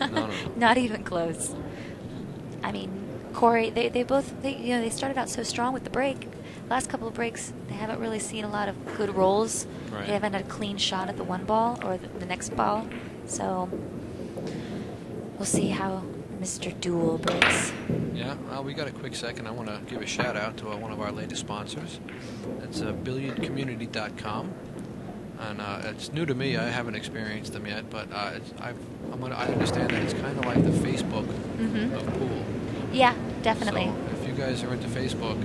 No. Not even close. I mean, Corey, they both started out so strong with the break. Last couple of breaks, they haven't really seen a lot of good rolls. Right. They haven't had a clean shot at the 1 ball or the next ball. So we'll see how Mr. Deuel breaks. Yeah, well, we got a quick second. I want to give a shout out to one of our latest sponsors. It's billiardcommunity.com. And it's new to me. I haven't experienced them yet, but I understand that it's kind of like the Facebook of pool. Yeah, definitely. So if you guys are into Facebook,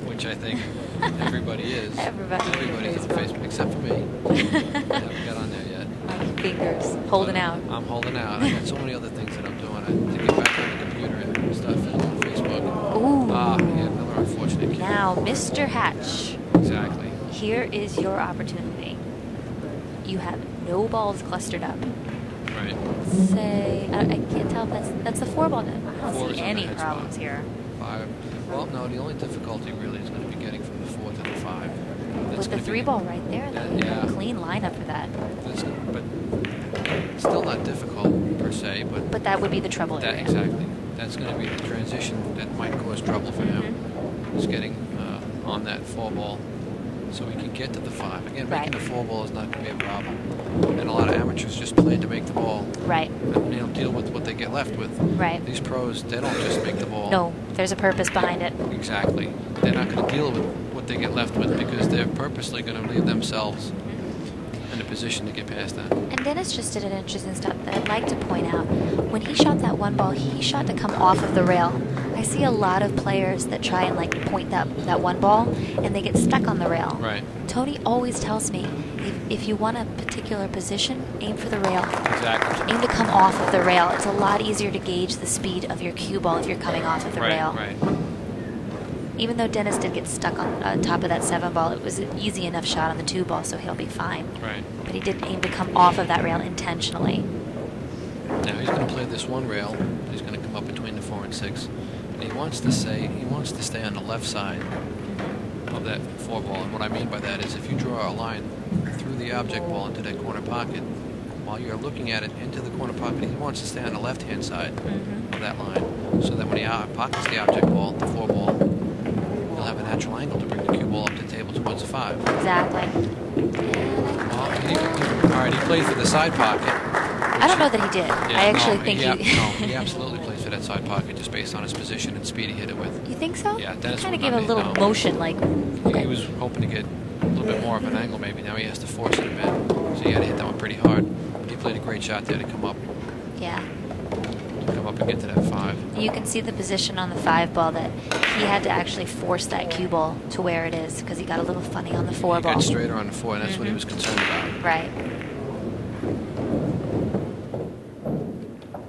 which I think everybody is. Everybody's on Facebook, except for me. I haven't got on there yet. My fingers holding out. I'm holding out. I got so many other things that I'm doing. To get back on the computer and stuff and on Facebook. Ooh. Yeah, another unfortunate case. Now, Mr. Hatch. Exactly. Here is your opportunity. You have no balls clustered up. Right. Say, I can't tell if that's the 4 ball. I don't see any problems here. 5. Well, no, the only difficulty really is going to be getting from the 4 to the 5. With the 3 ball right there, you have a clean lineup for that. But still not difficult per se. But that would be the trouble area. Exactly. that's going to be the transition that might cause trouble for him. Is getting on that 4-ball so he can get to the 5. Again, making the 4-ball is not going to be a problem. And a lot of amateurs just play to make the ball. Right. And deal with what they get left with. Right. These pros, they don't just make the ball. No, there's a purpose behind it. Exactly. They're not going to deal with what they get left with because they're purposely going to leave themselves in a position to get past that. And Dennis just did an interesting stuff that I'd like to point out. When he shot that 1 ball, he shot to come off of the rail. I see a lot of players that try and point that 1 ball and they get stuck on the rail. Right. Tony always tells me, if you want a particular position, aim for the rail. Exactly. Aim to come off of the rail. It's a lot easier to gauge the speed of your cue ball if you're coming off of the rail. Right. Even though Dennis did get stuck on top of that 7 ball, it was an easy enough shot on the 2 ball, so he'll be fine. Right. But he did aim to come off of that rail intentionally. Now he's going to play this 1 rail. He's going to come up between the 4 and 6. And he wants to stay on the left side of that 4 ball. And what I mean by that is if you draw a line through the object ball into that corner pocket, while you're looking at it into the corner pocket, he wants to stay on the left-hand side of that line, so that when he pockets the object ball, the 4 ball, he'll have a natural angle to bring the cue ball up the table towards the 5. Exactly. Well, all right, he plays for the side pocket. I don't know that he did. Yeah, I actually think he absolutely plays for that side pocket just based on his position and speed he hit it with. You think so? Yeah, Dennis kind of gave a little motion, like. Okay. He was hoping to get a little bit more of an angle maybe. Now he has to force it a bit. So he had to hit that one pretty hard. He played a great shot there to come up. Yeah. To come up and get to that 5. You can see the position on the 5 ball that he had to actually force that cue ball to where it is because he got a little funny on the 4 ball. He got straighter on the 4, and that's what he was concerned about. Right.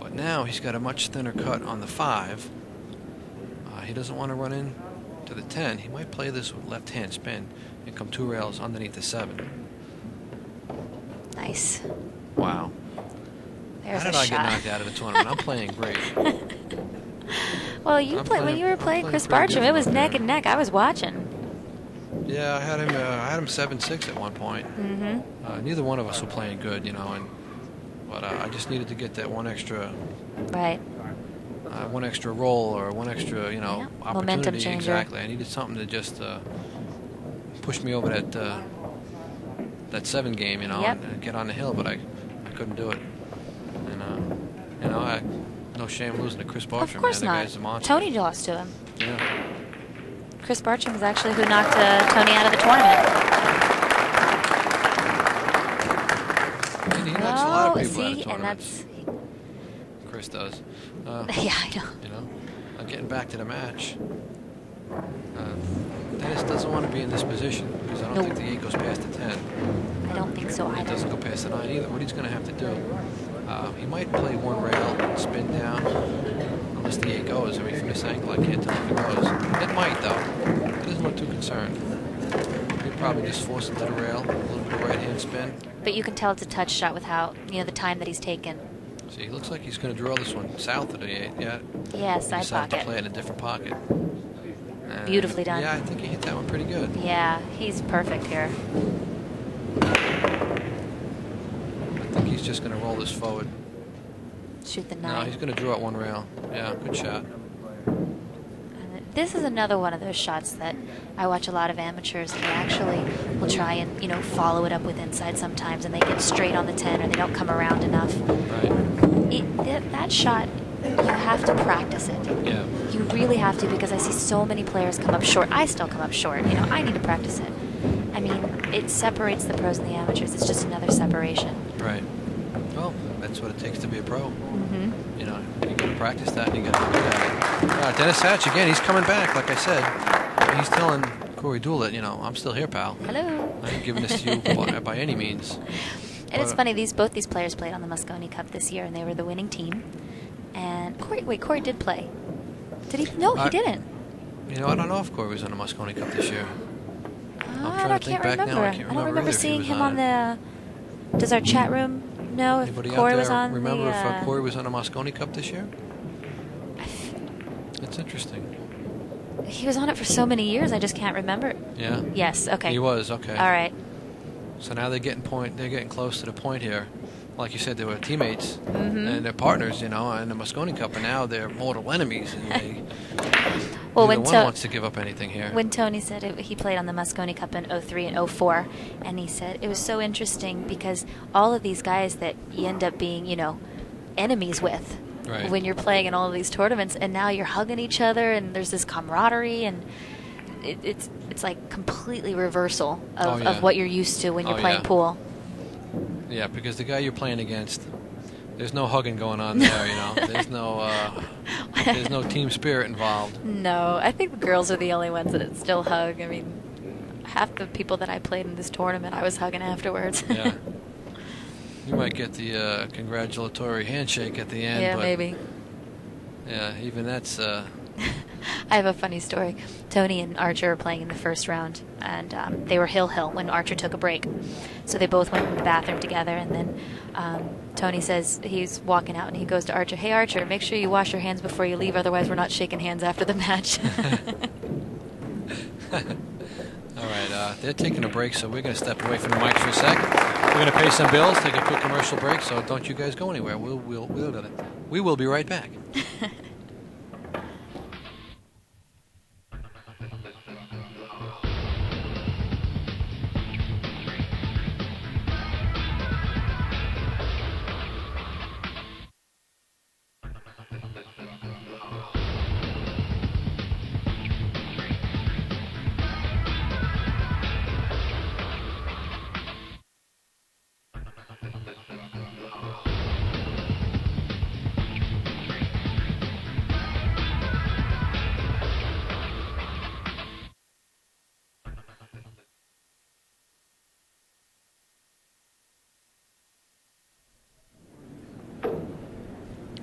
But now he's got a much thinner cut on the 5. He doesn't want to run in to the 10. He might play this with left-hand spin and come 2 rails underneath the 7. Nice. Wow. There's How did I get knocked out of the tournament? I'm playing great. Well, when you were playing Chris Bartram, it was neck and neck. I was watching. Yeah, I had him 7-6 at one point. Neither one of us were playing good, but I just needed to get that one extra. Right. One extra roll or one extra, opportunity. Momentum changer. Exactly. I needed something to just push me over that 7 game, and get on the hill, but I couldn't do it. And no shame losing to Chris Bartram. Of course man. not. The guy's a monster. Tony lost to him. Yeah. Chris Bartram is actually who knocked Tony out of the tournament. And he knocks a lot of people out of and tournaments. that's. Chris does. Yeah, I know. Getting back to the match. Dennis doesn't want to be in this position because I don't think the 8 goes past the 10. I don't think so either. It doesn't go past the 9 either. What he's going to have to do, he might play 1 rail, spin down, unless the 8 goes. I mean, from this angle, I can't tell if it goes. It might, though. He doesn't look too concerned. He'll probably just force it to the rail, a little bit of right-hand spin. But you can tell it's a touch shot with how, the time that he's taken. See, he looks like he's going to draw this one south of the 8. Yeah. Yeah, side decided pocket. to play it in a different pocket. And beautifully done. Yeah, I think he hit that one pretty good. Yeah, he's perfect here. I think he's just going to roll this forward. Shoot the 9. No, he's going to draw at 1 rail. Yeah, good shot. And this is another one of those shots that I watch a lot of amateurs, and they actually will try and, follow it up with inside sometimes, and they get straight on the 10, or they don't come around enough. Right. That shot, you have to practice it. Yeah. You really have to, because I see so many players come up short. I still come up short. I need to practice it. I mean, it separates the pros and the amateurs. It's just another separation. Right. Well, that's what it takes to be a pro. You got to practice that, and you got to be good at it. Dennis Hatch again. He's coming back, like I said. He's telling Corey Deuel that I'm still here, pal. Hello. I ain't giving this to you by any means. And it's funny. Both these players played on the Mosconi Cup this year, and they were the winning team. And Corey did play. Did he? No, he didn't. I don't know if Corey was on the Mosconi Cup this year. I can't remember. I don't remember seeing him on the. Does our chat room know if Anybody Corey out there was on remember if Corey was on the Mosconi Cup this year? That's interesting. He was on it for so many years, I just can't remember. Yeah. Yes. Okay. He was. Okay. All right. So now they're getting close to the point here. like you said, they were teammates and they're partners, you know, in the Mosconi Cup, and now they're mortal enemies, and they well, neither one wants to give up anything here. When Tony said he played on the Mosconi Cup in 03 and 04, and he said it was so interesting because all of these guys that you end up being, you know, enemies with when you're playing in all of these tournaments, and now you're hugging each other, and there's this camaraderie, and it's like completely reversal of what you're used to when you're playing pool. Yeah, because the guy you're playing against, there's no hugging going on there, you know. There's no team spirit involved. No, I think the girls are the only ones that still hug. I mean, half the people that I played in this tournament, I was hugging afterwards. Yeah. You might get the congratulatory handshake at the end. Yeah, but maybe. Yeah, even that's... I have a funny story. Tony and Archer were playing in the first round, and they were hill-hill when Archer took a break. So they both went to the bathroom together, and then Tony says he's walking out, and he goes to Archer, "Hey, Archer, make sure you wash your hands before you leave, otherwise we're not shaking hands after the match." All right, they're taking a break, so we're going to step away from the mics for a sec. We're going to pay some bills, take a quick commercial break, so don't you guys go anywhere. We will be right back.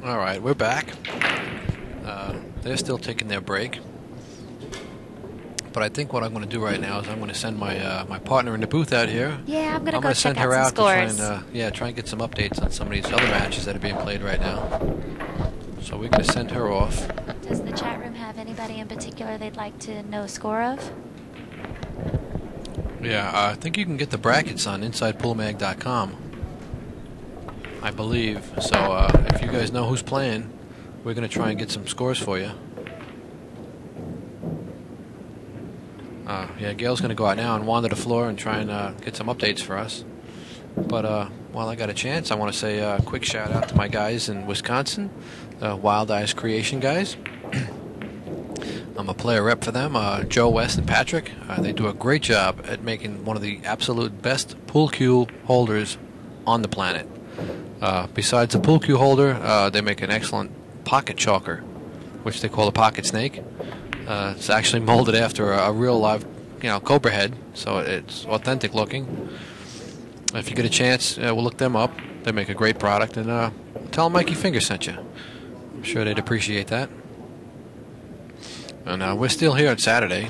All right, we're back. They're still taking their break. But I think what I'm going to do right now is I'm going to send my partner in the booth out here. Yeah, I'm going to go check send out her some out scores. to try and get some updates on some of these other matches that are being played right now. So we're going to send her off. Does the chat room have anybody in particular they'd like to know a score of? Yeah, I think you can get the brackets on InsidePoolMag.com. I believe. So if you guys know who's playing, we're going to try and get some scores for you. Yeah, Gail's going to go out now and wander the floor and try and get some updates for us. But while I got a chance, I want to say a quick shout out to my guys in Wisconsin, the Wild Eyes Creation guys. I'm a player rep for them, Joe, West, and Patrick. They do a great job at making one of the absolute best pool cue holders on the planet. Besides the pool cue holder, they make an excellent pocket chalker, which they call a pocket snake. It's actually molded after a real live, cobra head, so it's authentic looking. If you get a chance, we'll look them up. They make a great product, and tell them Mikey Finger sent you. I'm sure they'd appreciate that. And we're still here on Saturday,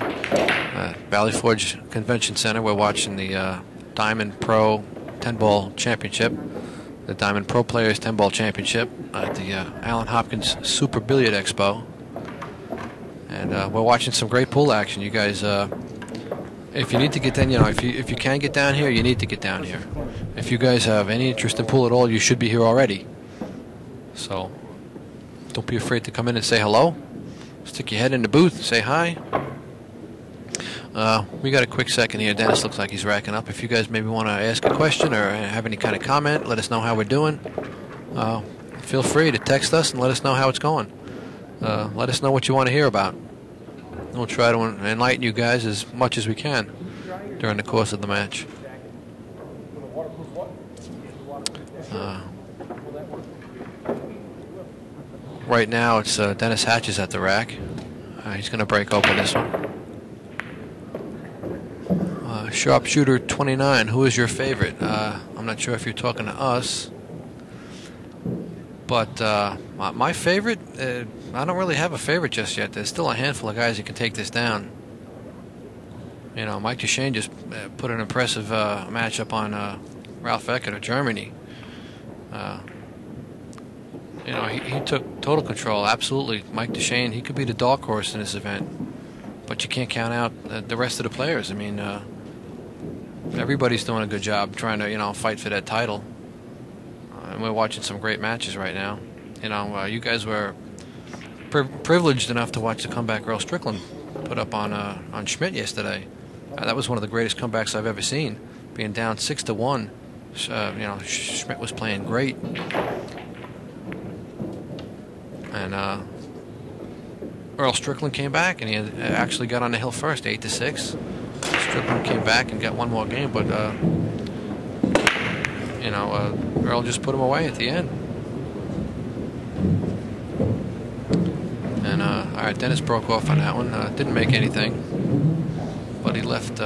Valley Forge Convention Center. We're watching the Diamond Pro 10-Ball Championship, the Diamond Pro Players 10-Ball Championship at the Allen Hopkins Super Billiard Expo. And we're watching some great pool action. You guys, if you need to get down, if you can get down here, you need to get down here. If you guys have any interest in pool at all, you should be here already. So don't be afraid to come in and say hello. Stick your head in the booth, say hi. We got a quick second here. Dennis looks like he's racking up. If you guys maybe want to ask a question or have any kind of comment, let us know how we're doing. Feel free to text us and let us know how it's going. Let us know what you want to hear about. We'll try to enlighten you guys as much as we can during the course of the match. Right now, it's Dennis Hatches at the rack. He's going to break open this one. Sharpshooter 29, who is your favorite? I'm not sure if you're talking to us. But my favorite, I don't really have a favorite just yet. There's still a handful of guys who can take this down. Mike Duchesne just put an impressive matchup on Ralph Eckert of Germany. He took total control, absolutely. Mike Duchesne, he could be the dark horse in this event. But you can't count out the rest of the players. I mean, everybody's doing a good job trying to, fight for that title. and we're watching some great matches right now. You know, you guys were privileged enough to watch the comeback Earl Strickland put up on Schmidt yesterday. That was one of the greatest comebacks I've ever seen. Being down 6-1, you know, Schmidt was playing great, and Earl Strickland came back, and he actually got on the hill first, 8-6. Strickland came back and got one more game, but you know, Earl just put him away at the end. And all right, Dennis broke off on that one. Didn't make anything, but he left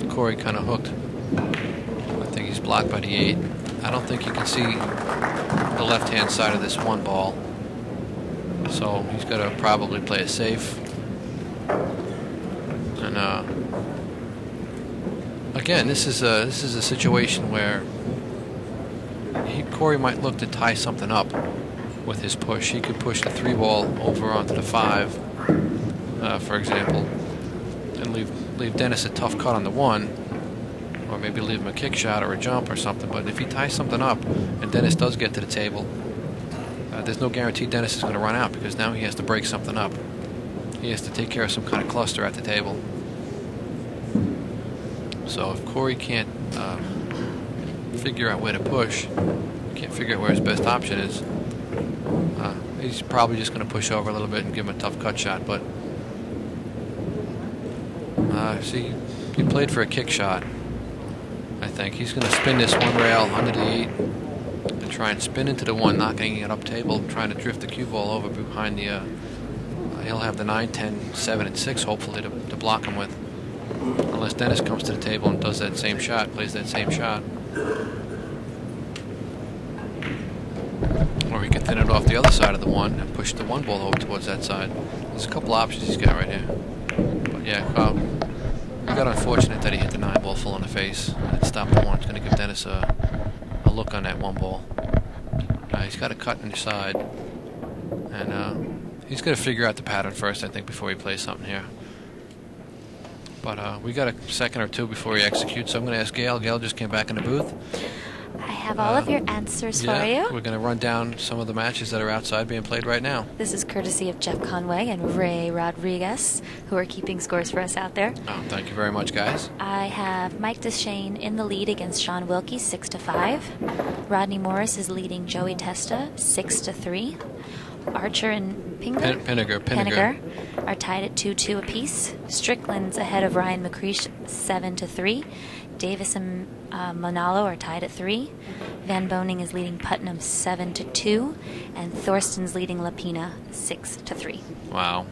Corey kind of hooked. I think he's blocked by the 8. I don't think he can see the left-hand side of this one ball, so he's got to probably play it safe. And again, this is a situation where Corey might look to tie something up with his push. He could push the 3 ball over onto the 5, for example, and leave Dennis a tough cut on the 1, or maybe leave him a kick shot or a jump or something. But if he ties something up and Dennis does get to the table, there's no guarantee Dennis is going to run out, because now he has to break something up. He has to take care of some kind of cluster at the table. So if Corey can't figure out where to push, can't figure out where his best option is, he's probably just going to push over a little bit and give him a tough cut shot. But see, he played for a kick shot. I think he's going to spin this one rail under the 8 and try and spin into the 1, knocking it up table, trying to drift the cue ball over behind the. He'll have the 9, 10, 7, and 6 hopefully to block him with, unless Dennis comes to the table and does that same shot, plays that same shot. Or he can thin it off the other side of the 1 and push the 1 ball over towards that side. There's a couple options he's got right here. But yeah, we got unfortunate that he hit the 9 ball full in the face. It stopped the 1. It's going to give Dennis a look on that 1 ball. He's got a cut in the side, and he's going to figure out the pattern first, I think, before he plays something here. But we got a second or two before he executes, so I'm going to ask Gail. Gail just came back in the booth. I have all of your answers for you. We're going to run down some of the matches that are outside being played right now. This is courtesy of Jeff Conway and Ray Rodriguez, who are keeping scores for us out there. Oh, thank you very much, guys. I have Mike Deshane in the lead against Sean Wilkie, 6-5. Rodney Morris is leading Joey Testa, 6-3. Archer and Pinniger are tied at 2-2 apiece. Strickland's ahead of Ryan McCreesh, 7-3. Davis and Manalo are tied at 3. Van Boning is leading Putnam 7-2, and Thorsten's leading Lapina 6-3. Wow!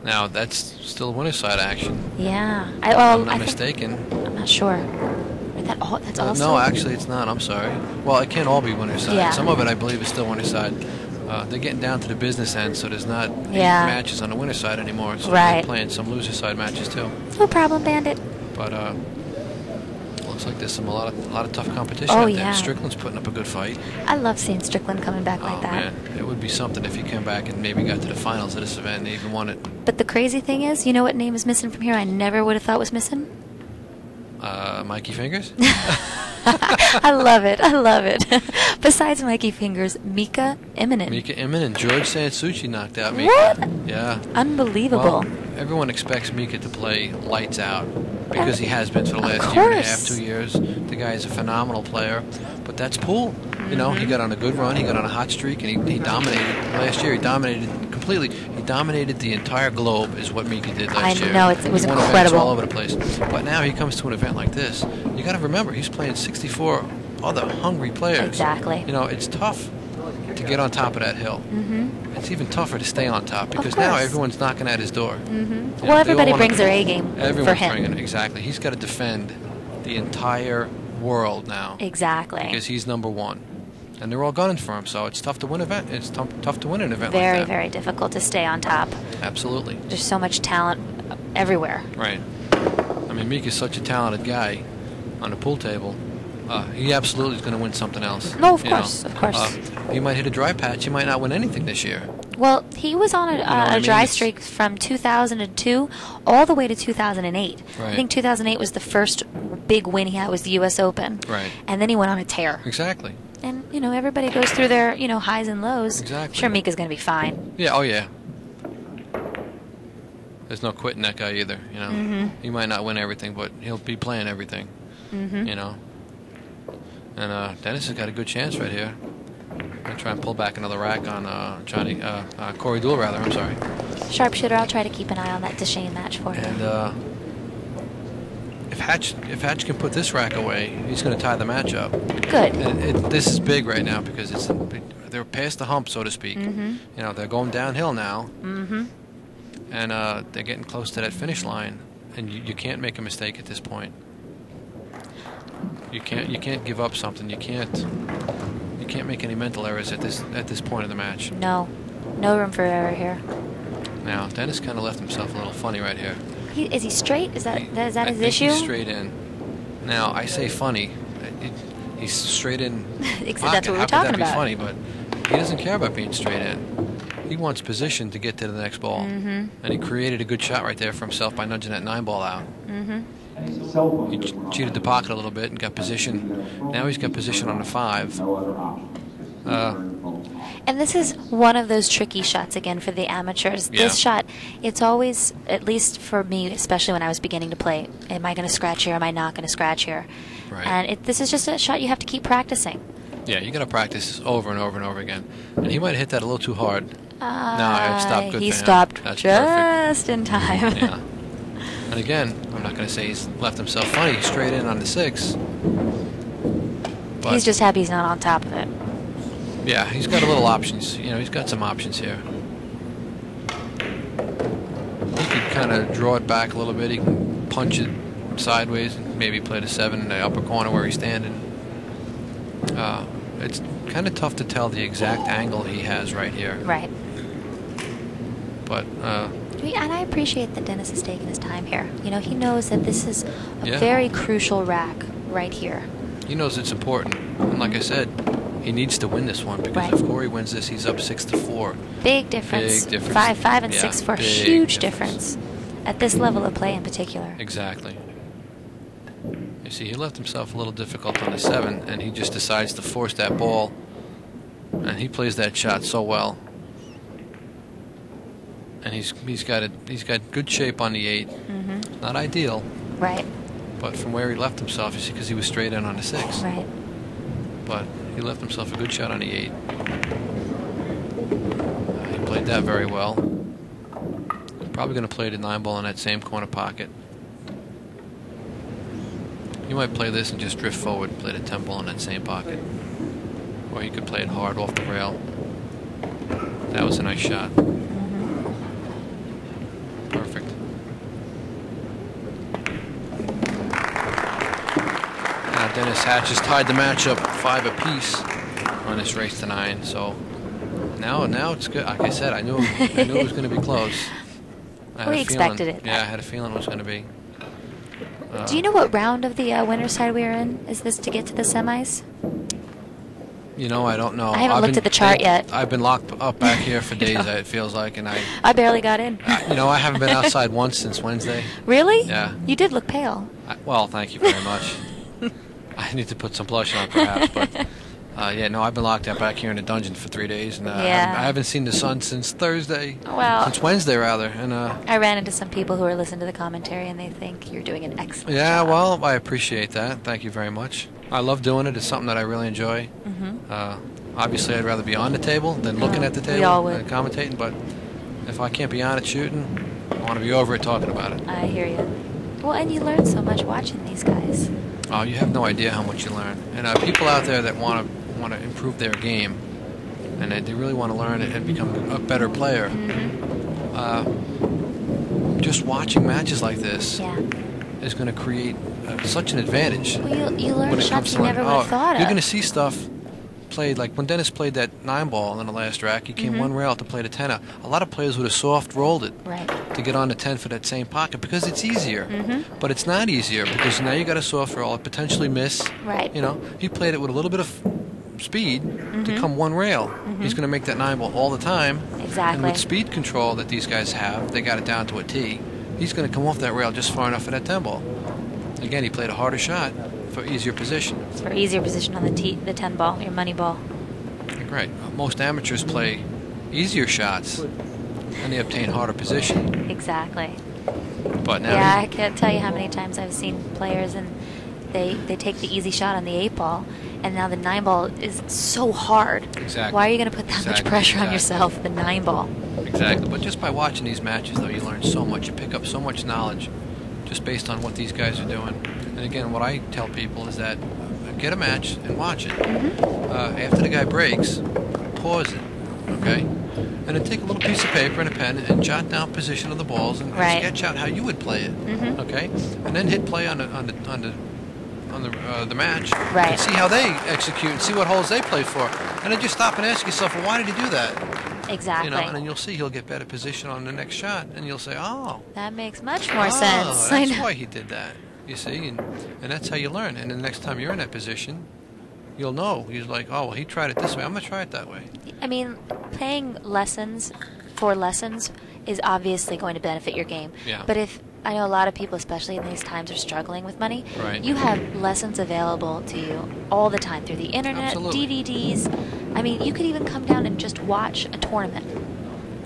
Now that's still winner's side action. Yeah, I'm not mistaken. I'm not sure. That's also. No, actually, it's not. I'm sorry. Well, it can't all be winner's side. Yeah. Some of it, I believe, is still winner's side. They're getting down to the business end, so there's not 8 matches on the winner's side anymore. So they're playing some loser side matches too. No problem, Bandit. But looks like there's a lot of tough competition out there. Strickland's putting up a good fight. I love seeing Strickland coming back like that. Man, it would be something if he came back and maybe got to the finals of this event and they even won it. But the crazy thing is, you know what name is missing from here? I never would have thought was missing. Mikey Fingers. I love it. I love it. Besides Mikey Fingers, Mika Immonen. George Sansucci knocked out Mika. What? Yeah. Unbelievable. Well, everyone expects Mika to play lights out because he has been for the last year and a half, 2 years. The guy is a phenomenal player, but that's pool. You know, he got on a good run, he got on a hot streak, and he dominated. Last year, he dominated completely. He dominated the entire globe, is what Mika did last year. I know, it was he won incredible. events all over the place. But now he comes to an event like this. You got to remember, he's playing 64 other hungry players. Exactly. You know, it's tough to get on top of that hill. It's even tougher to stay on top because now everyone's knocking at his door. Well, everybody brings their A game for him. Bringing it, exactly. He's got to defend the entire world now. Exactly. Because he's number 1. And they're all gunning for him, so it's tough to win event. It's tough to win an event like that. Very, very difficult to stay on top. Absolutely. There's so much talent everywhere. Right. I mean, Mika's such a talented guy on the pool table. He absolutely is going to win something else. No, of course. He might hit a dry patch. He might not win anything this year. Well, he was on a dry streak from 2002 all the way to 2008. Right. I think 2008 was the first big win he had was the U.S. Open. Right. And then he went on a tear. Exactly. And, you know, everybody goes through their, you know, highs and lows. Exactly. I'm sure Mika's going to be fine. Yeah, oh yeah. There's no quitting that guy either, you know. He might not win everything, but he'll be playing everything, you know. And Dennis has got a good chance right here. Gonna try and pull back another rack on Corey Deuel, rather. I'm sorry. Sharpshooter, I'll try to keep an eye on that Deshane match for him. And if Hatch can put this rack away, he's going to tie the match up. Good. And this is big right now because they're past the hump, so to speak. You know, they're going downhill now. And they're getting close to that finish line, and you can't make a mistake at this point. You can't give up something. You can't make any mental errors at this point of the match. No room for error here. Now Dennis kind of left himself a little funny right here. Is he straight? Is that his issue? He's straight in. Now I say funny. He's straight in. Except that's what we're talking about. How could that be funny? But he doesn't care about being straight in. He wants position to get to the next ball. And he created a good shot right there for himself by nudging that 9-ball out. He cheated the pocket a little bit and got position. Now he's got position on the 5. And this is one of those tricky shots again for the amateurs. Yeah. This shot, it's always, at least for me, especially when I was beginning to play, am I going to scratch here? Am I not going to scratch here? Right. And this is just a shot you have to keep practicing. Yeah, you got to practice over and over and over again. And he might have hit that a little too hard. No, it stopped good he for him. stopped That's just perfect. in time. Yeah. And again, I'm not going to say he's left himself funny. He's straight in on the 6. But He's just happy he's not on top of it. yeah, he's got a little options. You know, he's got some options here. He could kind of draw it back a little bit. He can punch it sideways and maybe play the 7 in the upper corner where he's standing. It's kind of tough to tell the exact angle he has right here. Right. But And I appreciate that Dennis is taking his time here. You know, he knows that this is a Yeah. very crucial rack right here. he knows it's important. And like I said, he needs to win this one because Right. if Corey wins this, he's up 6-4. Big difference. Big difference. 5 and Yeah, 6 big huge difference. at this level of play in particular. Exactly. You see, he left himself a little difficult on the 7, and he just decides to force that ball, and he plays that shot so well. And he's got good shape on the 8. Not ideal, Right. but from where he left himself, you see, because he was straight in on the 6. Right. But he left himself a good shot on the 8. He played that very well. Probably going to play the 9-ball in that same corner pocket. You might play this and just drift forward and play the 10-ball in that same pocket. Or you could play it hard off the rail. That was a nice shot. Perfect. Now Dennis Hatch has tied the match up 5 apiece on this race to 9. So now it's good. Like I said, I knew it was going to be close. We expected it. Yeah, I had a feeling it was going to be. Do you know what round of the winner's side we are in? Is this to get to the semis? You know, I don't know. I haven't looked at the chart yet. I've been locked up back here for days, it feels like, and I barely got in. You know, I haven't been outside once since Wednesday. Really? Yeah. You did look pale. Well, thank you very much. I need to put some blush on, perhaps, but yeah, no, I've been locked out back here in the dungeon for 3 days, and Yeah. I haven't seen the sun since Thursday. Well, Since Wednesday, rather, and I ran into some people who are listening to the commentary, and they think you're doing an excellent yeah, job. well, I appreciate that. Thank you very much. I love doing it. It's something that I really enjoy. Obviously, I'd rather be on the table than looking at the table all would. and commentating, but if I can't be on it shooting, I want to be over it talking about it. I hear you. Well, and you learn so much watching these guys. Oh, you have no idea how much you learn. And people out there that want to improve their game, and they really want to learn and become a better player. Just watching matches like this is going to create such an advantage. Well, you learn when it shots comes you to never would have thought of. You're going to see stuff played, like when Dennis played that 9-ball in the last rack, he came one rail to play the 10. A lot of players would have soft rolled it to get on the 10 for that same pocket because it's easier. But it's not easier because now you got a soft roll, it potentially miss. Right. You know, he played it with a little bit of speed to come one rail. He's going to make that 9-ball all the time. Exactly. And with speed control that these guys have, they got it down to a T. He's going to come off that rail just far enough for that 10-ball. Again, he played a harder shot, for easier position. For easier position on the 10 ball, your money ball. Right. Most amateurs play easier shots, and they obtain harder position. Exactly. But now, yeah, I can't tell you how many times I've seen players and they take the easy shot on the 8 ball, and now the 9 ball is so hard. Exactly. Why are you going to put that much pressure on yourself, the 9 ball? Exactly. But just by watching these matches, though, you learn so much. You pick up so much knowledge just based on what these guys are doing. And again, what I tell people is that get a match and watch it. After the guy breaks, pause it, okay? And then take a little piece of paper and a pen and jot down position of the balls and sketch out how you would play it, okay? And then hit play on the match and see how they execute and see what holes they play for. And then just stop and ask yourself, well, why did he do that? Exactly. You know, and then you'll see he'll get better position on the next shot, and you'll say, oh. That makes much more sense. That's why he did that, you see, and that's how you learn. And the next time you're in that position, you'll know. He's like, oh, well, he tried it this way. I'm going to try it that way. I mean, paying lessons for lessons is obviously going to benefit your game. Yeah. But if I know a lot of people, especially in these times, are struggling with money. Right. You have lessons available to you all the time through the internet, Absolutely. DVDs. I mean, you could even come down and just watch a tournament.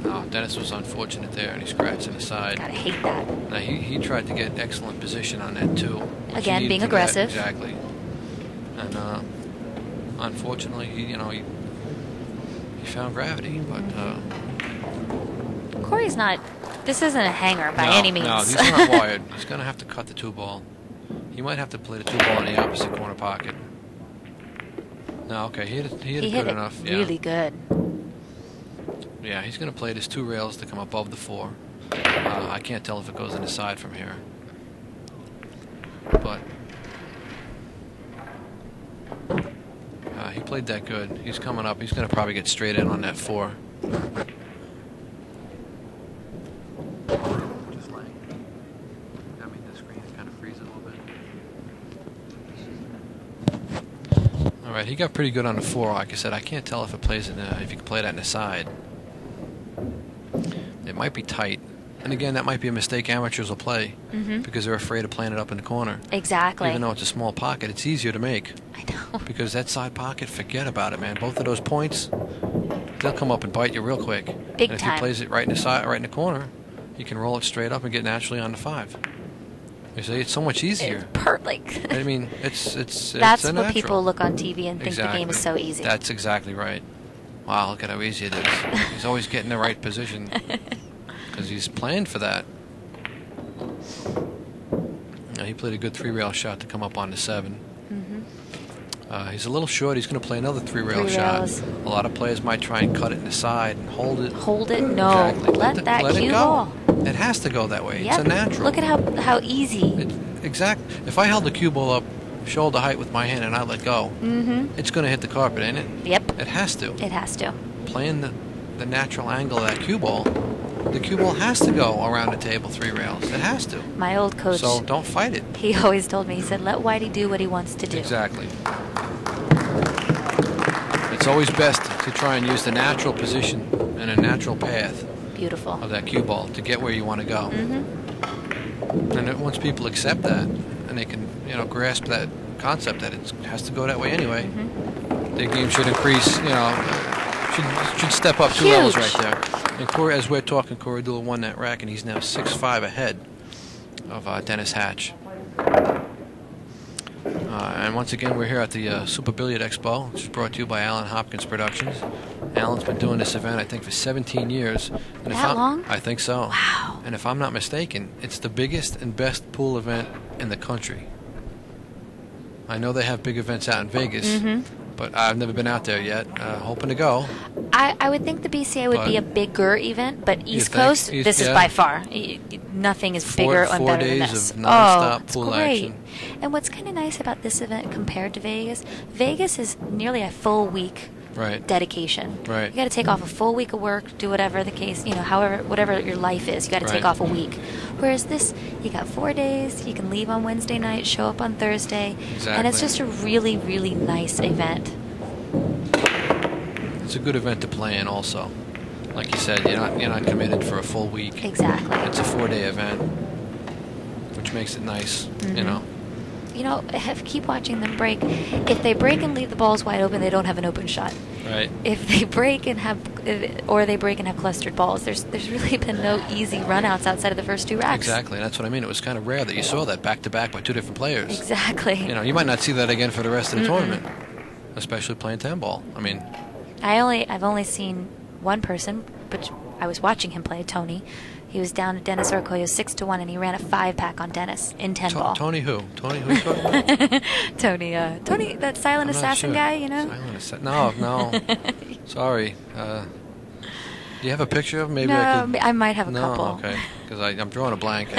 Oh, Dennis was unfortunate there, and he scratched in the side. God, I hate that. Now, he tried to get excellent position on that, too. Again, being aggressive. Exactly. And unfortunately, he found gravity, but... Corey's not... This isn't a hanger by any means. No, he's not wired. He's going to have to cut the 2-ball. He might have to play the 2-ball in the opposite corner pocket. No, okay, he hit it good enough. Yeah. Really good. Yeah, he's going to play this 2 rails to come above the 4. I can't tell if it goes in the side from here. But he played that good. He's coming up. He's going to probably get straight in on that 4. Right, he got pretty good on the 4. Like I said, I can't tell if it plays if you can play that in the side. It might be tight, and again, that might be a mistake amateurs will play because they're afraid of playing it up in the corner. Exactly. Even though it's a small pocket, it's easier to make. I know. Because that side pocket, forget about it, man. Both of those points, they'll come up and bite you real quick. Big and if time. he plays it right in the side, right in the corner, you can roll it straight up and get naturally on the 5. You see, it's so much easier. Perfect. I mean, it's That's a what natural. people look on TV and think the game is so easy. That's exactly right. Wow, look at how easy it is. He's always getting the right position because he's playing for that. Now, he played a good 3-rail shot to come up on the 7. He's a little short. He's going to play another 3-rail shot. A lot of players might try and cut it in the side and hold it. Hold it? No. Exactly. Let that cue ball. ball. It has to go that way. Yep. It's a natural. Look at how easy. Exactly. If I held the cue ball up shoulder height with my hand and I let go, it's going to hit the carpet, ain't it? Yep. It has to. It has to. Playing the natural angle of that cue ball, the cue ball has to go around the table 3 rails. It has to. My old coach. So don't fight it. He always told me, he said, let Whitey do what he wants to do. Exactly. It's always best to try and use the natural position and a natural path Beautiful. of that cue ball to get where you want to go. And once people accept that and they can, grasp that concept that it has to go that way anyway, their game should increase. Should step up 2 levels right there. And Corey, as we're talking, Corey Deuel won that rack, and he's now 6-5 ahead of Dennis Hatch. And once again, we're here at the Super Billiards Expo, which is brought to you by Alan Hopkins Productions. Alan's been doing this event, I think, for 17 years. And that long? I think so. Wow. And if I'm not mistaken, it's the biggest and best pool event in the country. I know they have big events out in Vegas, but I've never been out there yet. Hoping to go. I would think the BCA would be a bigger event, but East Coast, this is by far. Nothing is bigger and better than this. 4 days of non-stop pool great. action. And what's kind of nice about this event compared to Vegas, Vegas is nearly a full week dedication. Right. You got to take off a full week of work, do whatever the case, whatever your life is, you got to take off a week. Whereas this, you got 4 days, you can leave on Wednesday night, show up on Thursday, and it's just a really, really nice event. It's a good event to play in also. Like you said, you're not committed for a full week. Exactly. It's a 4-day event, which makes it nice, you know, keep watching them break. If they break and leave the balls wide open, they don't have an open shot. Right. If they break and have clustered balls, there's really been no easy runouts outside of the first 2 racks. Exactly, and that's what I mean. It was kind of rare that you saw that back-to-back by 2 different players. Exactly. You know, you might not see that again for the rest of the tournament, especially playing 10-ball. I mean, I've only seen one person, which I was watching him play, Tony. He was down at Dennis Arcoyo 6-1, and he ran a 5-pack on Dennis in 10-ball. Tony who? Tony who you talking about? Tony, that silent assassin guy, you know? Silent assassin? No. Sorry. Do you have a picture of him? Maybe I might have a couple. No, okay. Because I'm drawing a blank.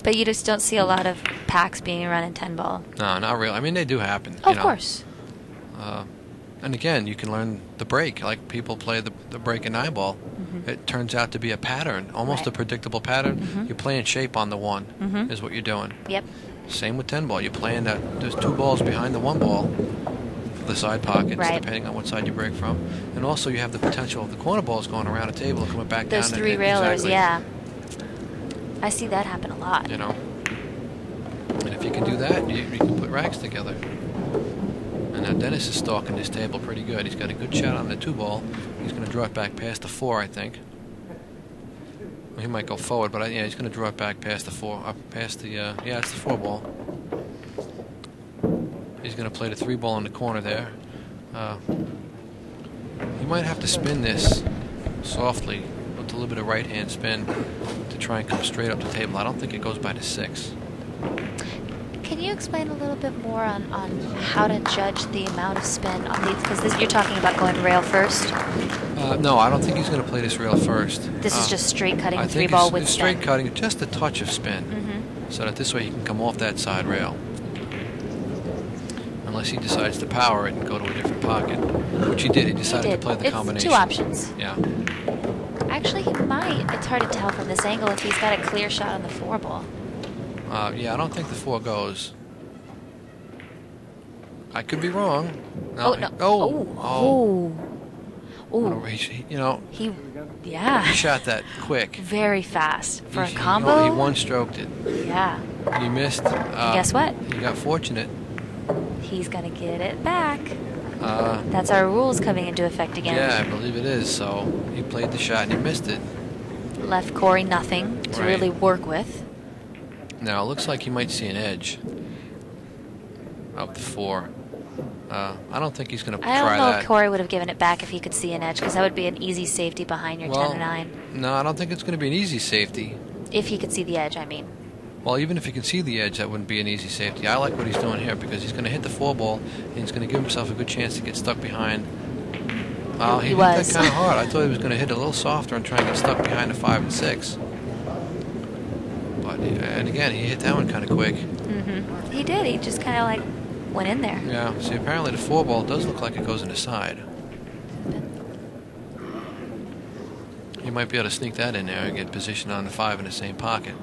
But you just don't see a lot of packs being run in 10-ball. No, not really. I mean, they do happen. Of course. And again, you can learn the break. Like people play the break in 9-ball. It turns out to be a pattern, almost a predictable pattern. You're playing shape on the 1 is what you're doing. Yep. Same with 10-ball. You're playing that. There's 2 balls behind the 1 ball for the side pockets, depending on what side you break from. And also you have the potential of the corner balls going around a table and coming back down. Those 3 railers, exactly. yeah. I see that happen a lot. You know. And if you can do that, you can put racks together. And now Dennis is stalking this table pretty good. He's got a good shot on the 2-ball. He's going to draw it back past the 4, I think. Well, he might go forward, but yeah, he's going to draw it back past the 4, up past the yeah, it's the 4-ball. He's going to play the 3-ball in the corner there. He might have to spin this softly with a little bit of right-hand spin to try and come straight up the table. I don't think it goes by the 6. Can you explain a little bit more on how to judge the amount of spin on these? Because you're talking about going rail first. No, I don't think he's going to play this rail first. This is just straight cutting I 3-ball with it's spin. straight cutting, just a touch of spin, so that this way he can come off that side rail. Unless he decides to power it and go to a different pocket, which he did. He decided to play the combination. 2 options. Yeah. Actually, he might. It's hard to tell from this angle if he's got a clear shot on the 4-ball. Yeah, I don't think the 4 goes. I could be wrong. No, Oh. You know, He shot that quick. very fast for a He combo. one-stroked it. Yeah. He missed. Guess what? He got fortunate. He's gonna get it back. That's our rules coming into effect again. Yeah, I believe it is. So he played the shot and he missed it. Left Corey nothing to really work with. Now it looks like he might see an edge up the 4. I don't think he's going to try that. I don't know if Corey would have given it back if he could see an edge, because that would be an easy safety behind your 10 or 9. No, I don't think it's going to be an easy safety. If he could see the edge, I mean. Well, even if he can see the edge, that wouldn't be an easy safety. I like what he's doing here because he's going to hit the 4-ball and he's going to give himself a good chance to get stuck behind. Well, he hit that kind of hard. I thought he was going to hit it a little softer and try and get stuck behind the 5 and 6. But and again, he hit that one kind of quick. He did. He just kind of like went in there. Yeah. See, apparently the 4-ball does look like it goes in the side. You might be able to sneak that in there and get positioned on the 5 in the same pocket.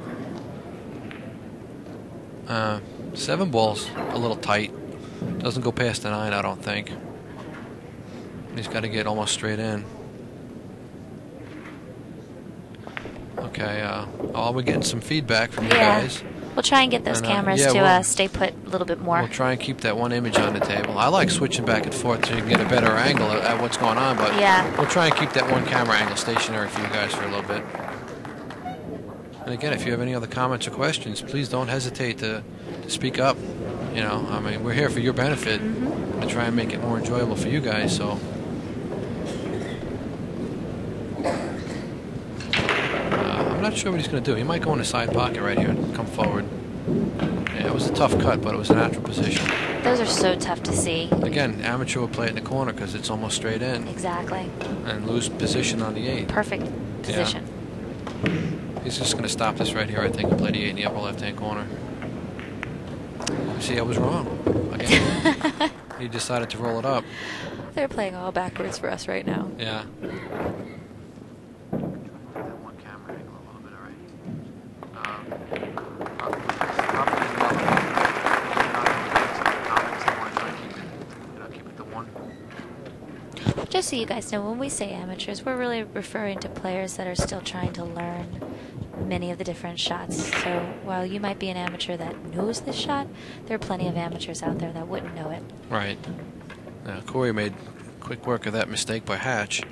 7-ball's a little tight. Doesn't go past the 9, I don't think. He's got to get almost straight in. Okay, we're getting some feedback from you guys. We'll try and get those cameras to stay put a little bit more. We'll try and keep that one image on the table. I like switching back and forth so you can get a better angle at what's going on, but we'll try and keep that one camera angle stationary for you guys for a little bit. And again, if you have any other comments or questions, please don't hesitate to speak up. You know, I mean, we're here for your benefit to try and make it more enjoyable for you guys, so. I'm not sure what he's going to do. He might go in the side pocket right here and come forward. Yeah, it was a tough cut, but it was a natural position. Those are so tough to see. Again, amateur would play it in the corner because it's almost straight in. Exactly. And lose position on the 8. Perfect position. Yeah. He's just going to stop this right here, I think, and play the 8 in the upper left-hand corner. See, I was wrong. Again, he decided to roll it up. They're playing all backwards for us right now. Yeah. Just so you guys know, when we say amateurs, we're really referring to players that are still trying to learn many of the different shots. So while you might be an amateur that knows this shot, there are plenty of amateurs out there that wouldn't know it. Right. Now, Corey made quick work of that mistake by Hatch.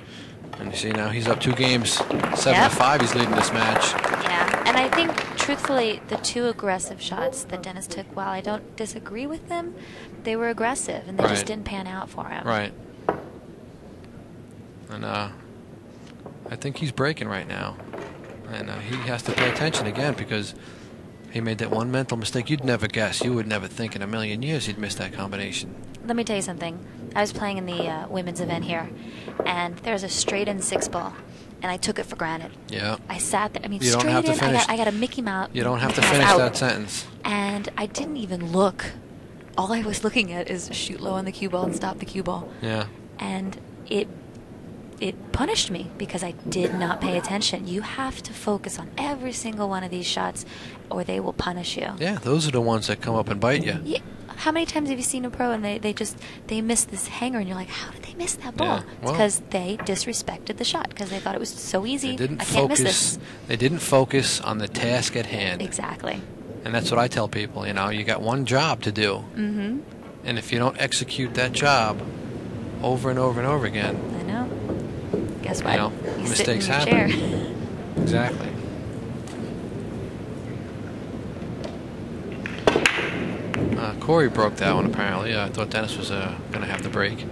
And you see now he's up 2 games, 7-5. He's leading this match. Yeah, and I think, truthfully, the 2 aggressive shots that Dennis took, while I don't disagree with them, they were aggressive, and they just didn't pan out for him. Right. And I think he's breaking right now. And he has to pay attention again because he made that one mental mistake. You'd never guess. You would never think in a million years he'd miss that combination. Let me tell you something. I was playing in the women's event here, and there's a straight-in 6-ball, and I took it for granted. Yeah. I sat there. I mean, you straight don't have to in, finish. I got a Mickey Mouse. You don't have to finish that sentence. And I didn't even look. All I was looking at is shoot low on the cue ball and stop the cue ball. Yeah. And it punished me because I did not pay attention. You have to focus on every single one of these shots or they will punish you. Yeah, those are the ones that come up and bite you. Yeah. How many times have you seen a pro and they miss this hanger and you're like, how did they miss that ball? Yeah, It's because they disrespected the shot because they thought it was so easy. I can't miss this. They didn't focus on the task at hand. Exactly. And that's what I tell people, you know, you got one job to do. Mm-hmm. And if you don't execute that job over and over and over again, I know. Guess what? You know, mistakes happen. Exactly. Corey broke that one apparently. I thought Dennis was going to have the break.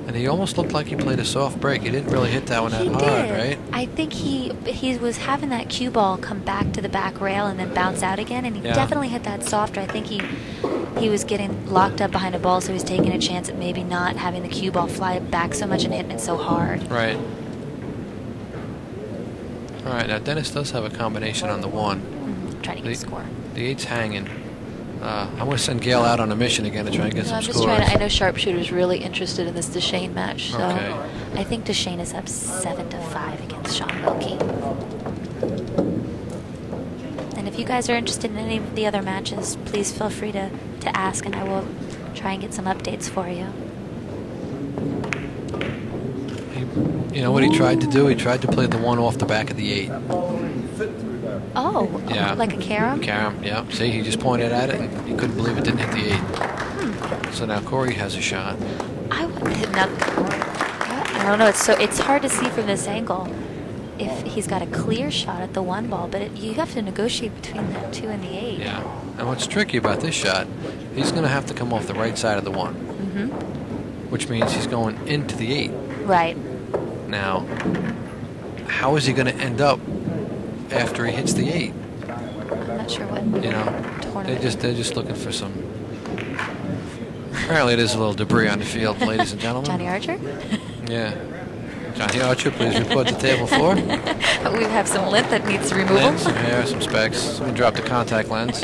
And he almost looked like he played a soft break. He didn't really hit that one that hard, right? I think he was having that cue ball come back to the back rail and then bounce out again, and he definitely hit that softer. I think he was getting locked up behind a ball, so he was taking a chance at maybe not having the cue ball fly back so much and hitting it so hard. Right. All right, now Dennis does have a combination on the 1. Mm-hmm. Trying to get a score. The 8's hanging. I'm going to send Gail out on a mission again to try and get some scores. I know Sharpshooter's really interested in this Deshane match, so I think Deshane is up 7-5 against Sean Wilkie. And if you guys are interested in any of the other matches, please feel free to ask, and I will try and get some updates for you. You know what he tried to do? He tried to play the 1 off the back of the 8. Oh, yeah. Like a carom? Carom, yeah. See, he just pointed at it, and he couldn't believe it didn't hit the 8. So now Corey has a shot. I don't know. It's hard to see from this angle if he's got a clear shot at the 1 ball, but you have to negotiate between the 2 and the 8. Yeah. And what's tricky about this shot, he's going to have to come off the right side of the 1. Mm-hmm. Which means he's going into the 8. Right. Now, how is he going to end up after he hits the 8? I'm not sure what. You know, they're just looking for some. Apparently, there's a little debris on the field, ladies and gentlemen. Johnny Archer? Yeah. Johnny Archer, please report to table 4. We have some lint that needs removal. Lint, some hair, some specs. Someone dropped a contact lens.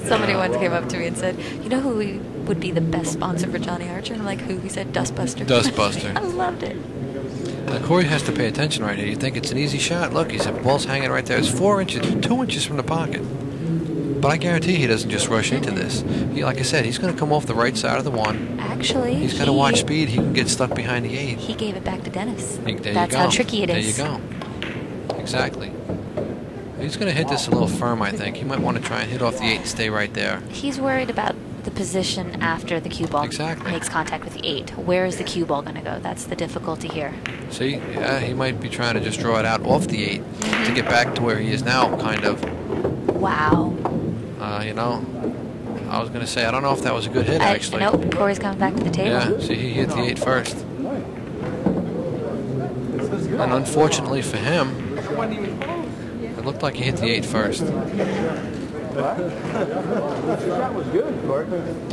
Somebody once came up to me and said, you know who would be the best sponsor for Johnny Archer? And I'm like, who? He said, Dustbuster. Dustbuster. I loved it. Now, Corey has to pay attention right here. You think it's an easy shot? Look, he said the ball's hanging right there. It's 2 inches from the pocket. But I guarantee he doesn't just rush into this. Like I said, he's going to come off the right side of the 1. Actually, he's got to watch speed. He can get stuck behind the 8. He gave it back to Dennis. That's how tricky it is. There you go. Exactly. He's going to hit this a little firm, I think. He might want to try and hit off the 8 and stay right there. He's worried about the position after the cue ball makes contact with the 8. Where is the cue ball going to go? That's the difficulty here. See, yeah, he might be trying to just draw it out off the 8 to get back to where he is now, kind of. Wow. You know, I was going to say, I don't know if that was a good hit, actually. Nope, Corey's coming back to the table. Yeah, see, he hit the 8 first. And unfortunately for him, it looked like he hit the 8 first. All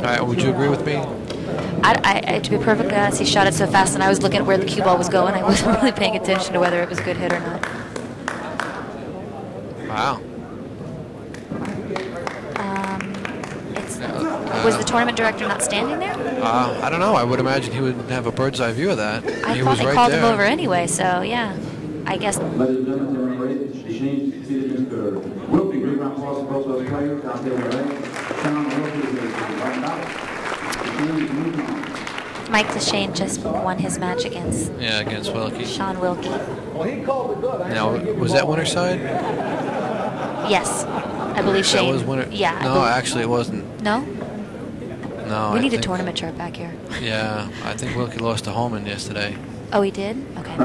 right, would you agree with me? To be perfectly honest, he shot it so fast, and I was looking at where the cue ball was going. I wasn't really paying attention to whether it was a good hit or not. Wow. Was the tournament director not standing there? I don't know. I would imagine he would have a bird's eye view of that. I thought they called him over anyway, so yeah. I guess. Mike Deshane just won his match against Wilkie. Sean Wilkie. Now, was that winner's side? Yes, I believe Shane. That was winner. Yeah. No, actually it wasn't. No? No. We need a tournament chart back here. Yeah, I think Wilkie lost to Holman yesterday. Oh, he did? Okay.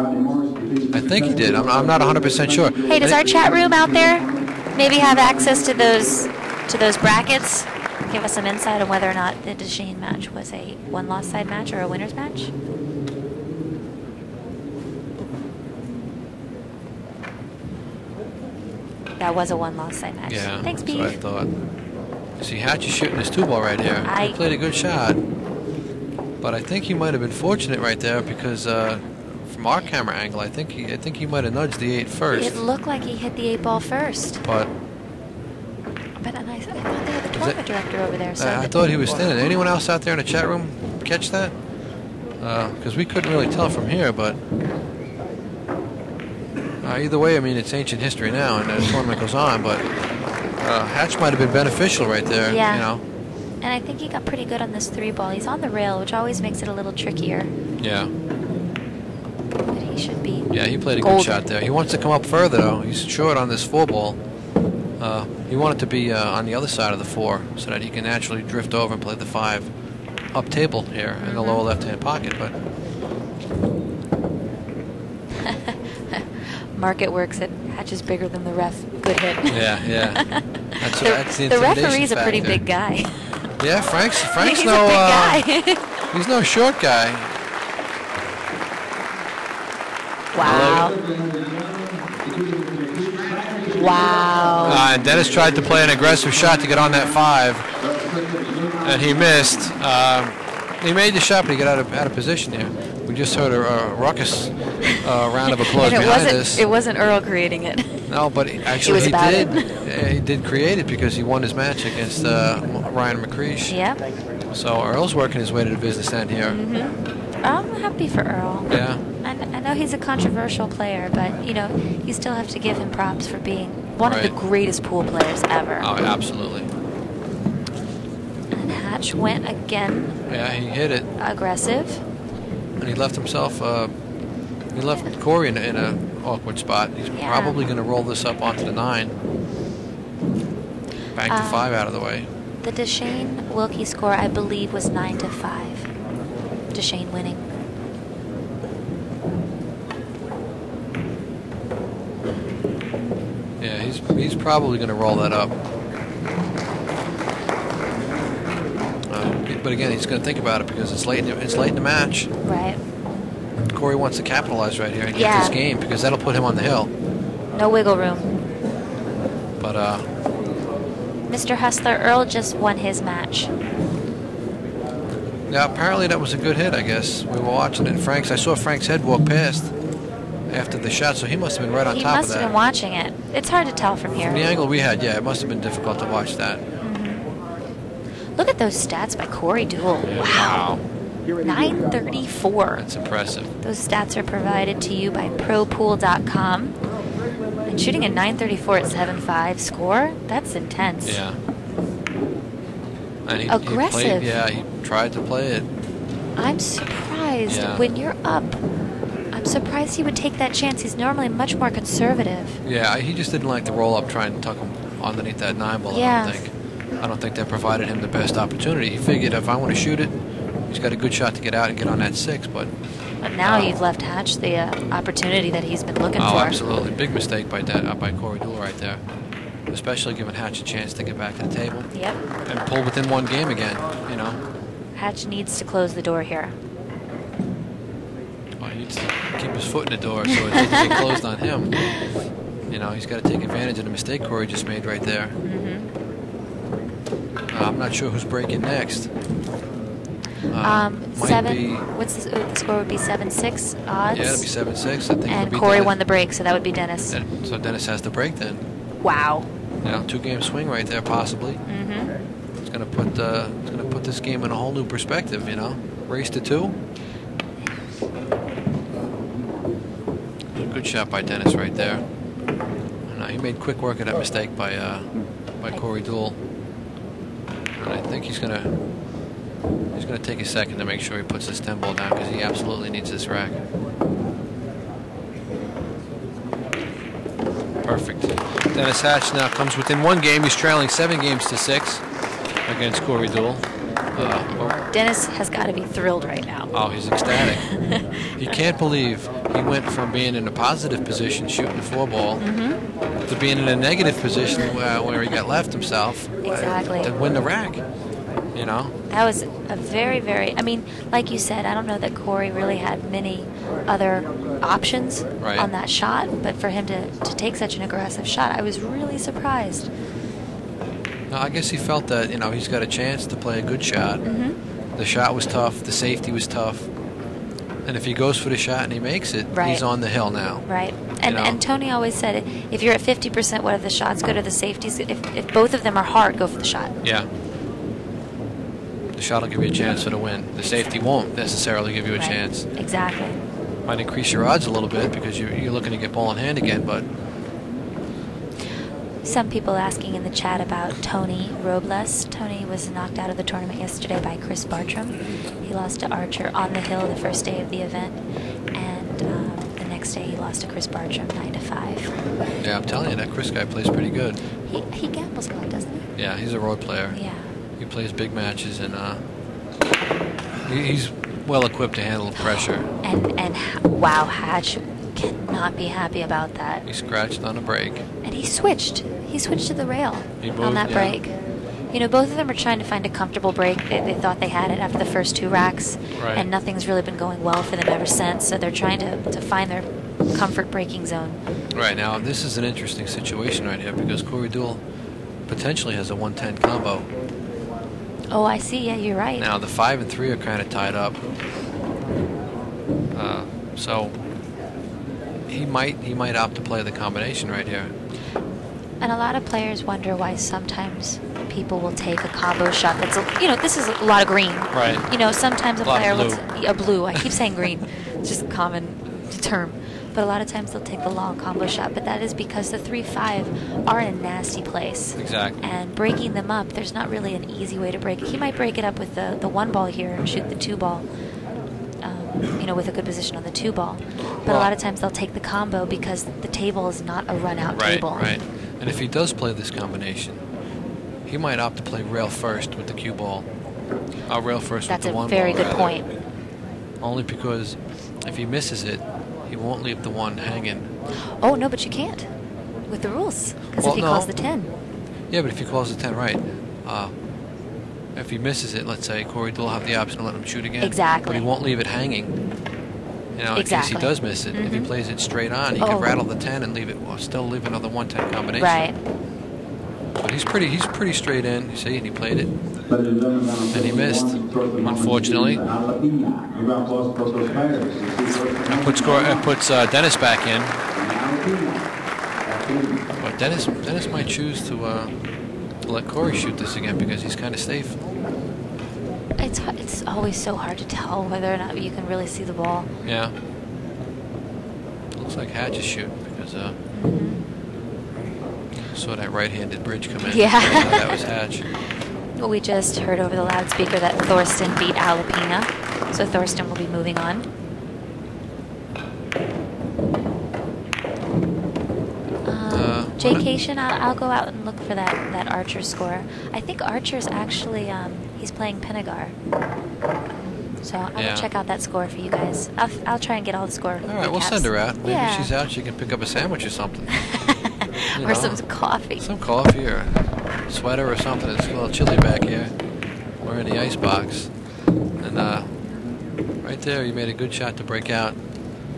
I think he did. I'm not 100% sure. Hey, does our chat room out there maybe have access to those brackets? Give us some insight on whether or not the Deshane match was a one-loss side match or a winner's match. That was a one-loss side match. Yeah, Thanks, that's Beef. what I thought. See, Hatch is shooting his 2-ball right here. He played a good shot. But I think he might have been fortunate right there because from our camera angle, I think he might have nudged the 8 first. It looked like he hit the 8-ball first. But I thought they had the tournament director over there. So I thought he was thinning. Anyone else out there in the chat room catch that? Because we couldn't really tell from here, but either way, I mean, it's ancient history now, and the tournament goes on. But Hatch might have been beneficial right there. Yeah. You know. And I think he got pretty good on this 3-ball. He's on the rail, which always makes it a little trickier. Yeah. But he should be. Yeah, he played a good shot there. He wants to come up further, though. He's short on this 4-ball. He wanted to be on the other side of the 4 so that he can naturally drift over and play the 5 up table here in the lower left-hand pocket. But Market works at Hatch is bigger than the ref. Good hit. Yeah. That's the referee's a pretty factor. big guy. Yeah, Frank's He's no a big guy. he's no short guy. Wow. Wow. And Dennis tried to play an aggressive shot to get on that 5, and he missed. He made the shot, but he got out of position here. We just heard a ruckus round of applause behind us. It wasn't Earl creating it. No, but actually he did create it because he won his match against Ryan McCreesh. Yep. So Earl's working his way to the business end here. I'm happy for Earl. Yeah. I know he's a controversial player, but you know you still have to give him props for being one of the greatest pool players ever. Oh, absolutely. And Hatch went again. Yeah, he hit it. Aggressive. And he left himself. He left Corey in an awkward spot. He's probably going to roll this up onto the 9. Bank the 5 out of the way. The Deshane Wilkie score, I believe, was 9-5. Deshane winning. Yeah, he's probably going to roll that up. But again, he's going to think about it because it's late in the match. Right. Corey wants to capitalize right here and get this game because that'll put him on the hill. No wiggle room. But Mr. Hustler, Earl just won his match. Yeah, apparently that was a good hit, I guess. We were watching it, and I saw Frank's head walk past after the shot, so he must have been right on top of that. He must have been watching it. It's hard to tell from here. From the angle we had, yeah, it must have been difficult to watch that. Look at those stats by Corey Deuel. Wow. 934. That's impressive. Those stats are provided to you by ProPool.com. And shooting a 934 at 7.5 score, that's intense. Yeah. And aggressive. He tried to play it. I'm surprised when you're up. I'm surprised he would take that chance. He's normally much more conservative. Yeah, he just didn't like the roll up, trying to tuck him underneath that 9-ball. Yeah. I don't think that provided him the best opportunity. He figured if I want to shoot it, he's got a good shot to get out and get on that 6. But now you've left Hatch the opportunity that he's been looking for. Oh, absolutely. Big mistake by Corey Deuel right there. Especially giving Hatch a chance to get back to the table. Yep. And pull within 1 game again, you know. Hatch needs to close the door here. Well, he needs to keep his foot in the door so it doesn't get closed on him. You know, he's got to take advantage of the mistake Corey just made right there. I'm not sure who's breaking next. What's the score would be 7-6 odds? Yeah, it'll be 7-6. I think. And Corey won the break, so that would be Dennis. So Dennis has the break then. Wow. You know, 2-game swing right there, possibly. It's gonna put this game in a whole new perspective. You know, race to 2. Good shot by Dennis right there. He made quick work of that mistake by Corey Deuel. And I think he's gonna take a second to make sure he puts this 10-ball down because he absolutely needs this rack. Perfect. Dennis Hatch now comes within 1 game. He's trailing 7 games to 6 against Corey Deuel. Dennis has got to be thrilled right now. Oh, he's ecstatic. He can't believe he went from being in a positive position shooting the 4-ball to being in a negative position where he got left himself. Exactly. To win the rack. You know? That was a very, very, I mean, like you said, I don't know that Corey really had many other options on that shot, but for him to take such an aggressive shot, I was really surprised. No, I guess he felt that, you know, he's got a chance to play a good shot. The shot was tough, the safety was tough, and if he goes for the shot and he makes it, he's on the hill now. Right. And Tony always said, if you're at 50%, what are the shots good or the safeties? If both of them are hard, go for the shot. Yeah. The shot will give you a chance for the win. The safety won't necessarily give you a chance. Exactly. Might increase your odds a little bit because you're looking to get ball in hand again, but... Some people asking in the chat about Tony Robles. Tony was knocked out of the tournament yesterday by Chris Bartram. He lost to Archer on the hill the first day of the event, and the next day he lost to Chris Bartram 9-5. Yeah, I'm telling you, that Chris guy plays pretty good. He gambles a lot, doesn't he? Yeah, he's a road player. Yeah. He plays big matches, and he's well equipped to handle the pressure. And wow, Hatch cannot be happy about that. He scratched on a break. And he switched. He switched to the rail on that break. You know, both of them are trying to find a comfortable break. They thought they had it after the first 2 racks, and nothing's really been going well for them ever since. So they're trying to find their comfort breaking zone. Right now, this is an interesting situation right here because Corey Deuel potentially has a 110 combo. Oh, I see. Yeah, you're right. Now the 5 and 3 are kind of tied up, so he might opt to play the combination right here. And a lot of players wonder why sometimes people will take a combo shot that's, this is a lot of green. Right. You know, sometimes a player will a blue. I keep saying green. It's just a common term. But a lot of times they'll take the long combo shot. But that is because the 3-5 are in a nasty place. Exactly. And breaking them up, there's not really an easy way to break it. He might break it up with the 1-ball here and shoot the 2-ball. With a good position on the 2-ball. But a lot of times they'll take the combo because the table is not a run-out table. Right. And if he does play this combination, he might opt to play rail first with the cue ball. Rail first with the 1-ball. That's a very good point. Only because if he misses it, he won't leave the 1 hanging. Oh, no, but you can't with the rules. Because if he calls the 10. Yeah, but if he calls the 10 right, if he misses it, let's say, Corey Deuel will have the option to let him shoot again. Exactly. But he won't leave it hanging. In case he does miss it. If he plays it straight on, he can rattle the 10 and leave it, still leave another 110 combination. Right. But he's pretty straight in. You see, and he played it, and he missed. Unfortunately, it puts Dennis back in. But Dennis might choose to let Corey shoot this again because he's kind of safe. It's always so hard to tell whether or not you can really see the ball. Yeah. Looks like Hatch is shooting because saw that right-handed bridge come in. Yeah. That was Hatch. Well, we just heard over the loudspeaker that Thorsten beat Alapina, so Thorsten will be moving on. Jaycation, I'll go out and look for that Archer score. I think Archer's actually he's playing Pinagar. So I'm gonna check out that score for you guys. I'll try and get all the score. All right, we'll send her out. Maybe she's out. She can pick up a sandwich or something. Or some coffee. Some coffee or a sweater or something. It's a little chilly back here. We're in the ice box, and right there, you made a good shot to break out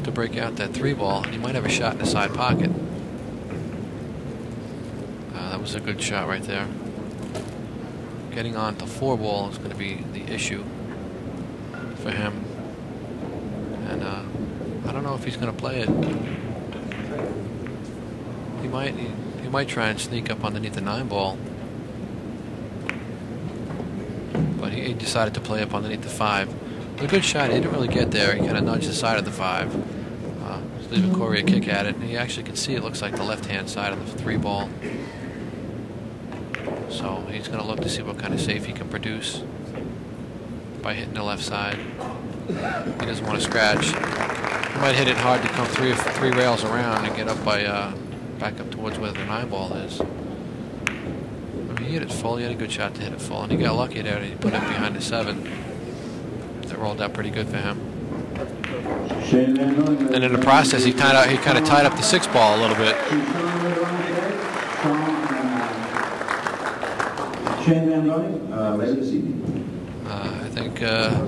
that 3-ball. You might have a shot in the side pocket. That was a good shot right there. Getting on to 4-ball is going to be the issue for him. And I don't know if he's going to play it. He might try and sneak up underneath the 9-ball. But he decided to play up underneath the 5. It was a good shot. He didn't really get there. He kind of nudged the side of the 5. Leaving Corey a kick at it. And he actually can see it looks like the left-hand side of the 3-ball. So he's going to look to see what kind of save he can produce by hitting the left side. He doesn't want to scratch. He might hit it hard to come three rails around and get up by back up towards where the 9 ball is. I mean, he hit it full. He had a good shot to hit it full, and he got lucky there. He put it behind the 7. That rolled out pretty good for him. And in the process, he kind of tied up the 6 ball a little bit. I think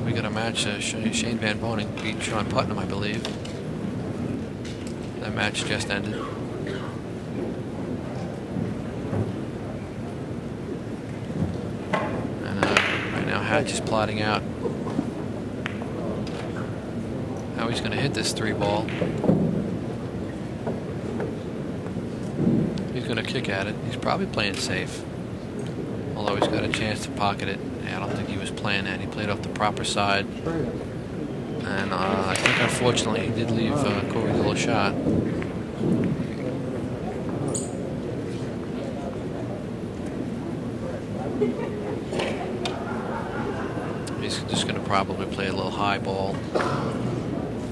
we got a match. Shane Van Boning beat Sean Putnam, I believe. That match just ended. And right now, Hatch is plotting out how he's going to hit this 3 ball. He's going to kick at it. He's probably playing safe, although he's got a chance to pocket it. I don't think he was playing that. He played off the proper side. And I think, unfortunately, he did leave Corey Deuel a shot. He's just going to probably play a little high ball.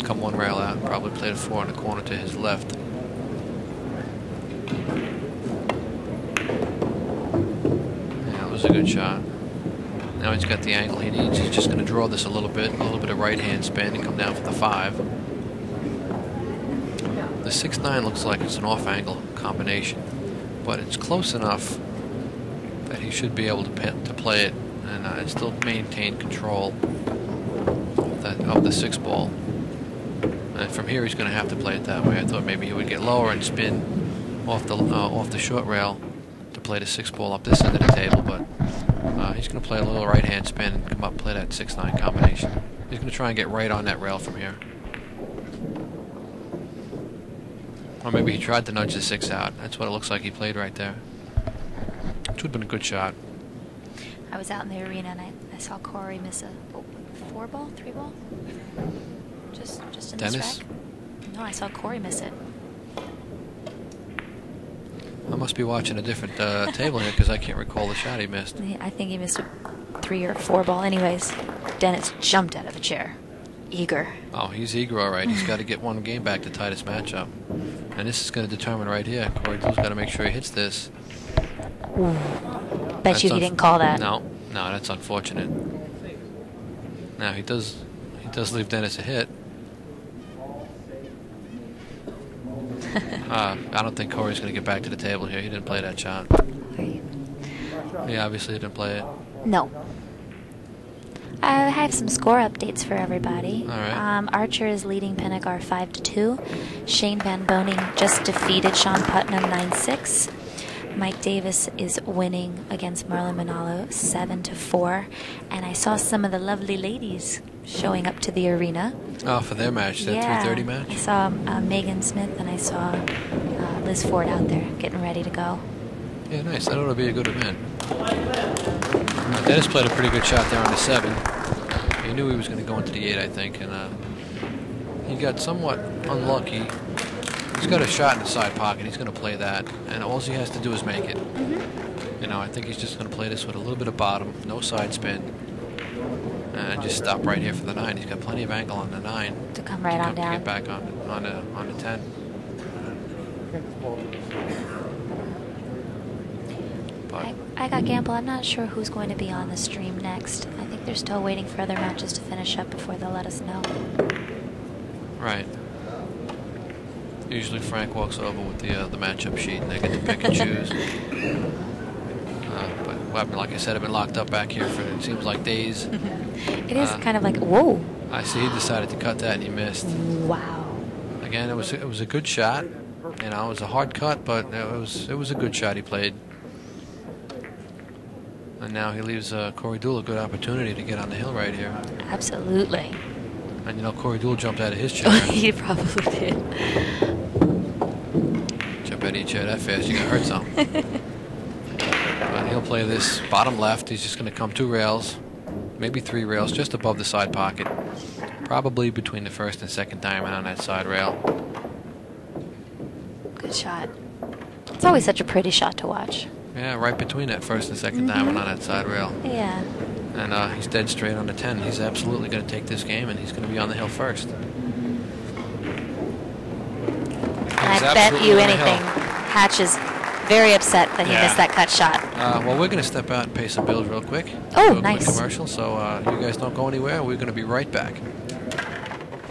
Come 1 rail out. Probably play a 4 in the corner to his left. Yeah, that was a good shot. Now he's got the angle he needs. He's just going to draw this a little bit of right-hand spin and come down for the 5. The 6-9 looks like it's an off-angle combination, but it's close enough that he should be able to play it and still maintain control of the 6 ball. And from here, he's going to have to play it that way. I thought maybe he would get lower and spin off the short rail to play the 6 ball up this end of the table, but he's going to play a little right-hand spin and come up and play that 6-9 combination. He's going to try and get right on that rail from here. Or maybe he tried to nudge the 6 out. That's what it looks like he played right there. Which would have been a good shot. I was out in the arena and I saw Corey miss a 4 ball, 3 ball? Just in Dennis? this rack? No, I saw Corey miss it. I must be watching a different table here because I can't recall the shot he missed. I think he missed a 3 or 4 ball. Anyways, Dennis jumped out of a chair. Eager. Oh, he's eager, all right. He's got to get 1 game back to tie this match up. And this is going to determine right here. Corey Deuel's got to make sure he hits this. Ooh. Bet you he didn't call that. No, that's unfortunate. Now he does leave Dennis a hit. I don't think Corey's going to get back to the table here. He didn't play that shot. He obviously didn't play it. No. I have some score updates for everybody. All right. Archer is leading Pennegar 5-2. Shane Van Boning just defeated Sean Putnam 9-6. Mike Davis is winning against Marlon Manalo 7-4. And I saw some of the lovely ladies showing up to the arena. Oh, for their match, that 3:30 match? I saw Megan Smith and I saw Liz Ford out there getting ready to go. Yeah, nice. That ought to be a good event. Dennis played a pretty good shot there on the 7. He knew he was going to go into the 8, I think, and he got somewhat unlucky. He's got a shot in the side pocket. He's going to play that, and all he has to do is make it. You know, I think he's just going to play this with a little bit of bottom, no side spin, and just stop right here for the 9. He's got plenty of angle on the 9 to come right on down. To get back on the 10. But I got Gamble. I'm not sure who's going to be on the stream next. I think they're still waiting for other matches to finish up before they'll let us know. Right. Usually Frank walks over with the matchup sheet and they get to pick and choose. But well, like I said, I've been locked up back here for it seems like days. It is kind of like, whoa. I see he decided to cut that and he missed. Wow. Again, it was a good shot. You know, it was a hard cut, but it was a good shot he played. And now he leaves Corey Deuel a good opportunity to get on the hill right here. Absolutely. And you know, Corey Deuel jumped out of his chair. He probably did. Jump out of your chair that fast, you're going to hurt something. But he'll play this bottom left. He's just going to come 2 rails, maybe 3 rails, just above the side pocket. Probably between the first and second diamond on that side rail. Good shot. It's always such a pretty shot to watch. Yeah, right between that first and second diamond on that side rail. Yeah. And he's dead straight on the 10. He's absolutely going to take this game, and he's going to be on the hill first. I bet you anything Hatch is very upset that he missed that cut shot. Well, we're going to step out and pay some bills real quick. Oh, do a nice. quick commercial, so you guys don't go anywhere. We're going to be right back.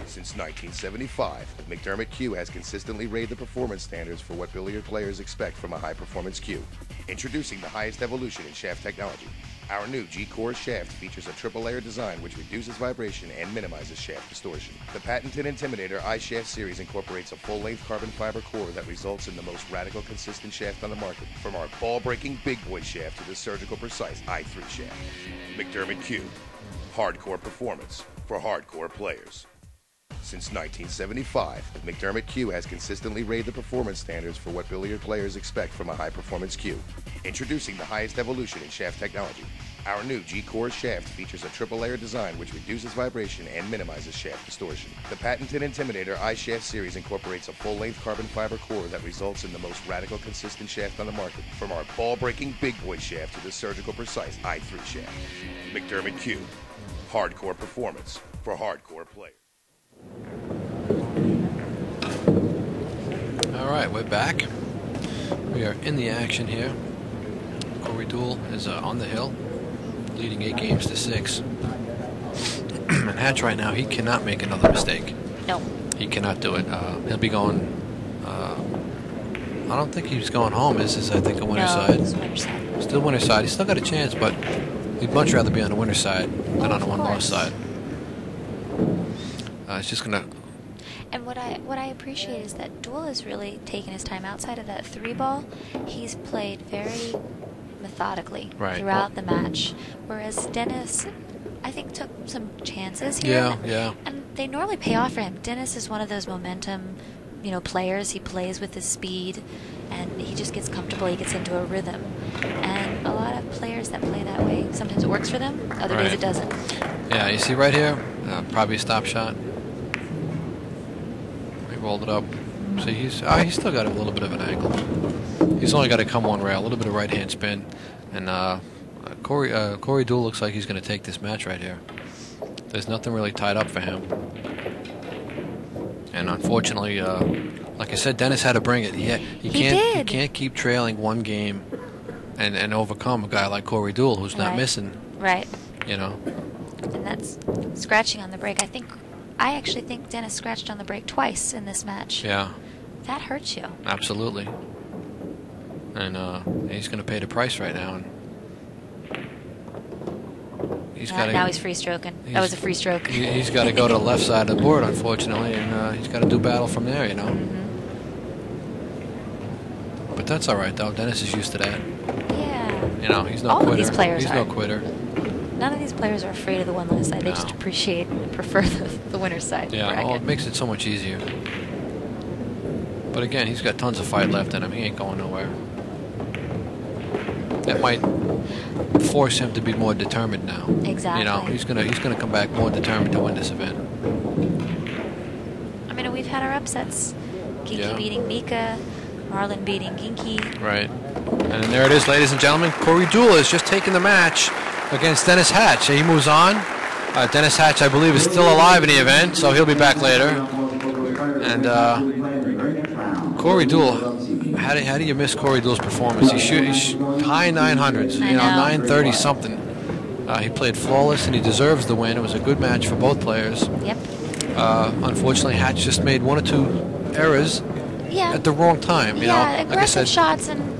Since 1975, McDermott Cue has consistently raised the performance standards for what billiard players expect from a high-performance cue. Introducing the highest evolution in shaft technology. Our new G-Core shaft features a triple-layer design which reduces vibration and minimizes shaft distortion. The patented Intimidator iShaft series incorporates a full-length carbon fiber core that results in the most radical consistent shaft on the market, from our ball-breaking big boy shaft to the surgical precise i3 shaft. McDermott Cue. Hardcore performance for hardcore players. Since 1975, McDermott Cue has consistently raised the performance standards for what billiard players expect from a high-performance cue. Introducing the highest evolution in shaft technology. Our new G-Core shaft features a triple-layer design which reduces vibration and minimizes shaft distortion. The patented Intimidator iShaft series incorporates a full-length carbon fiber core that results in the most radical consistent shaft on the market, from our ball-breaking big boy shaft to the surgical precise i3 shaft. McDermott Cue. Hardcore performance for hardcore players. All right, we're back. We are in the action here. Corey Deuel is on the hill, leading 8 games to 6. And Hatch right now, he cannot make another mistake. No. He cannot do it. He'll be going. I don't think he's going home. This is, I think, a winner side. It's winner side. Still winner side. He's still got a chance, but he'd much rather be on the winner side than on the one-loss side. It's just gonna. And what I appreciate is that Deuel has really taken his time outside of that 3-ball. He's played very methodically throughout the match, whereas Dennis, I think, took some chances here. Yeah. And they normally pay off for him. Dennis is one of those momentum, players. He plays with his speed, and he just gets comfortable. He gets into a rhythm. And a lot of players that play that way, sometimes it works for them, other days it doesn't. Yeah, you see right here, probably a stop shot. Rolled it up. See, he's still got a little bit of an angle. He's only got to come one rail, a little bit of right-hand spin, and Corey Deuel looks like he's going to take this match right here. There's nothing really tied up for him, and unfortunately, like I said, Dennis had to bring it. He can't keep trailing one game and overcome a guy like Corey Deuel who's not missing. Right. And that's scratching on the break. I actually think Dennis scratched on the break twice in this match. Yeah. That hurts you. Absolutely. And he's going to pay the price right now. And now he's free stroking. That was a free stroke. He's got to go to the left side of the board, unfortunately, and he's got to do battle from there, Mm-hmm. But that's all right, though. Dennis is used to that. Yeah. He's no All quitter. Of these players he's are. no quitter. None of these players are afraid of the one-loss side. They just appreciate and prefer the winner's side. Yeah, it makes it so much easier. But again, he's got tons of fight left in him. He ain't going nowhere. That might force him to be more determined now. Exactly. He's gonna come back more determined to win this event. I mean, we've had our upsets. Ginky beating Mika, Marlon beating Ginky. Right. And there it is, ladies and gentlemen. Corey Deuel has just taken the match against Dennis Hatch. He moves on. Dennis Hatch, I believe, is still alive in the event, so he'll be back later. And Corey Deuel, how do you miss Corey Deuel's performance? He's high 900s, 930 something. He played flawless, and he deserves the win. It was a good match for both players. Yep. Unfortunately, Hatch just made 1 or 2 errors at the wrong time. Aggressive like I said, shots, and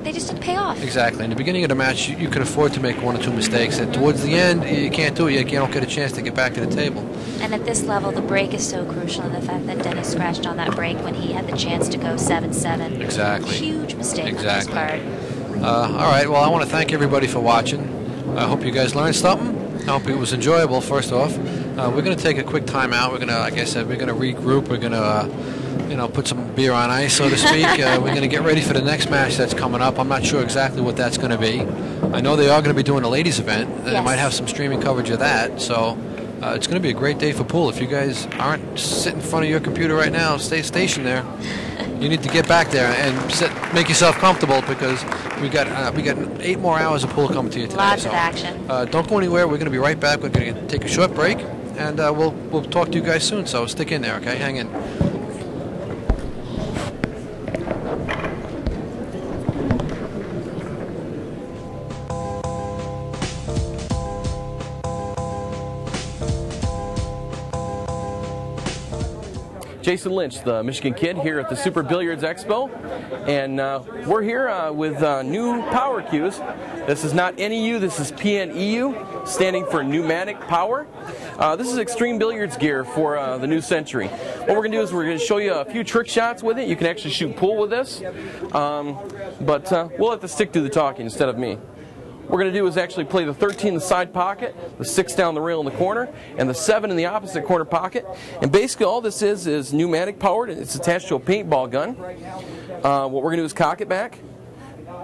they just didn't pay off. Exactly. In the beginning of the match, you can afford to make 1 or 2 mistakes, and towards the end, you can't do it. You don't get a chance to get back to the table. And at this level, the break is so crucial, and the fact that Dennis scratched on that break when he had the chance to go 7-7. Exactly. Huge mistake on his part. All right. Well, I want to thank everybody for watching. I hope you guys learned something. I hope it was enjoyable. First off, we're going to take a quick time out. We're going to, like I said, we're going to regroup. We're going to, put some beer on ice, so to speak. We're going to get ready for the next match that's coming up. I'm not sure exactly what that's going to be. I know they are going to be doing a ladies' event. They might have some streaming coverage of that. So it's going to be a great day for pool. If you guys aren't sitting in front of your computer right now, stay stationed there. You need to get back there and make yourself comfortable, because we got 8 more hours of pool coming to you today. Lots of action. Don't go anywhere. We're going to be right back. We're going to take a short break, and we'll talk to you guys soon. So stick in there, okay? Hang in. Jason Lynch, the Michigan kid, here at the Super Billiards Expo, and we're here with new power cues. This is not NEU, this is PNEU, standing for pneumatic power. This is extreme billiards gear for the new century. What we're going to do is we're going to show you a few trick shots with it. You can actually shoot pool with this, but we'll let the stick do the talking instead of me. What we're going to do is actually play the 13 in the side pocket, the 6 down the rail in the corner, and the 7 in the opposite corner pocket. And basically all this is pneumatic powered. It's attached to a paintball gun. What we're going to do is cock it back,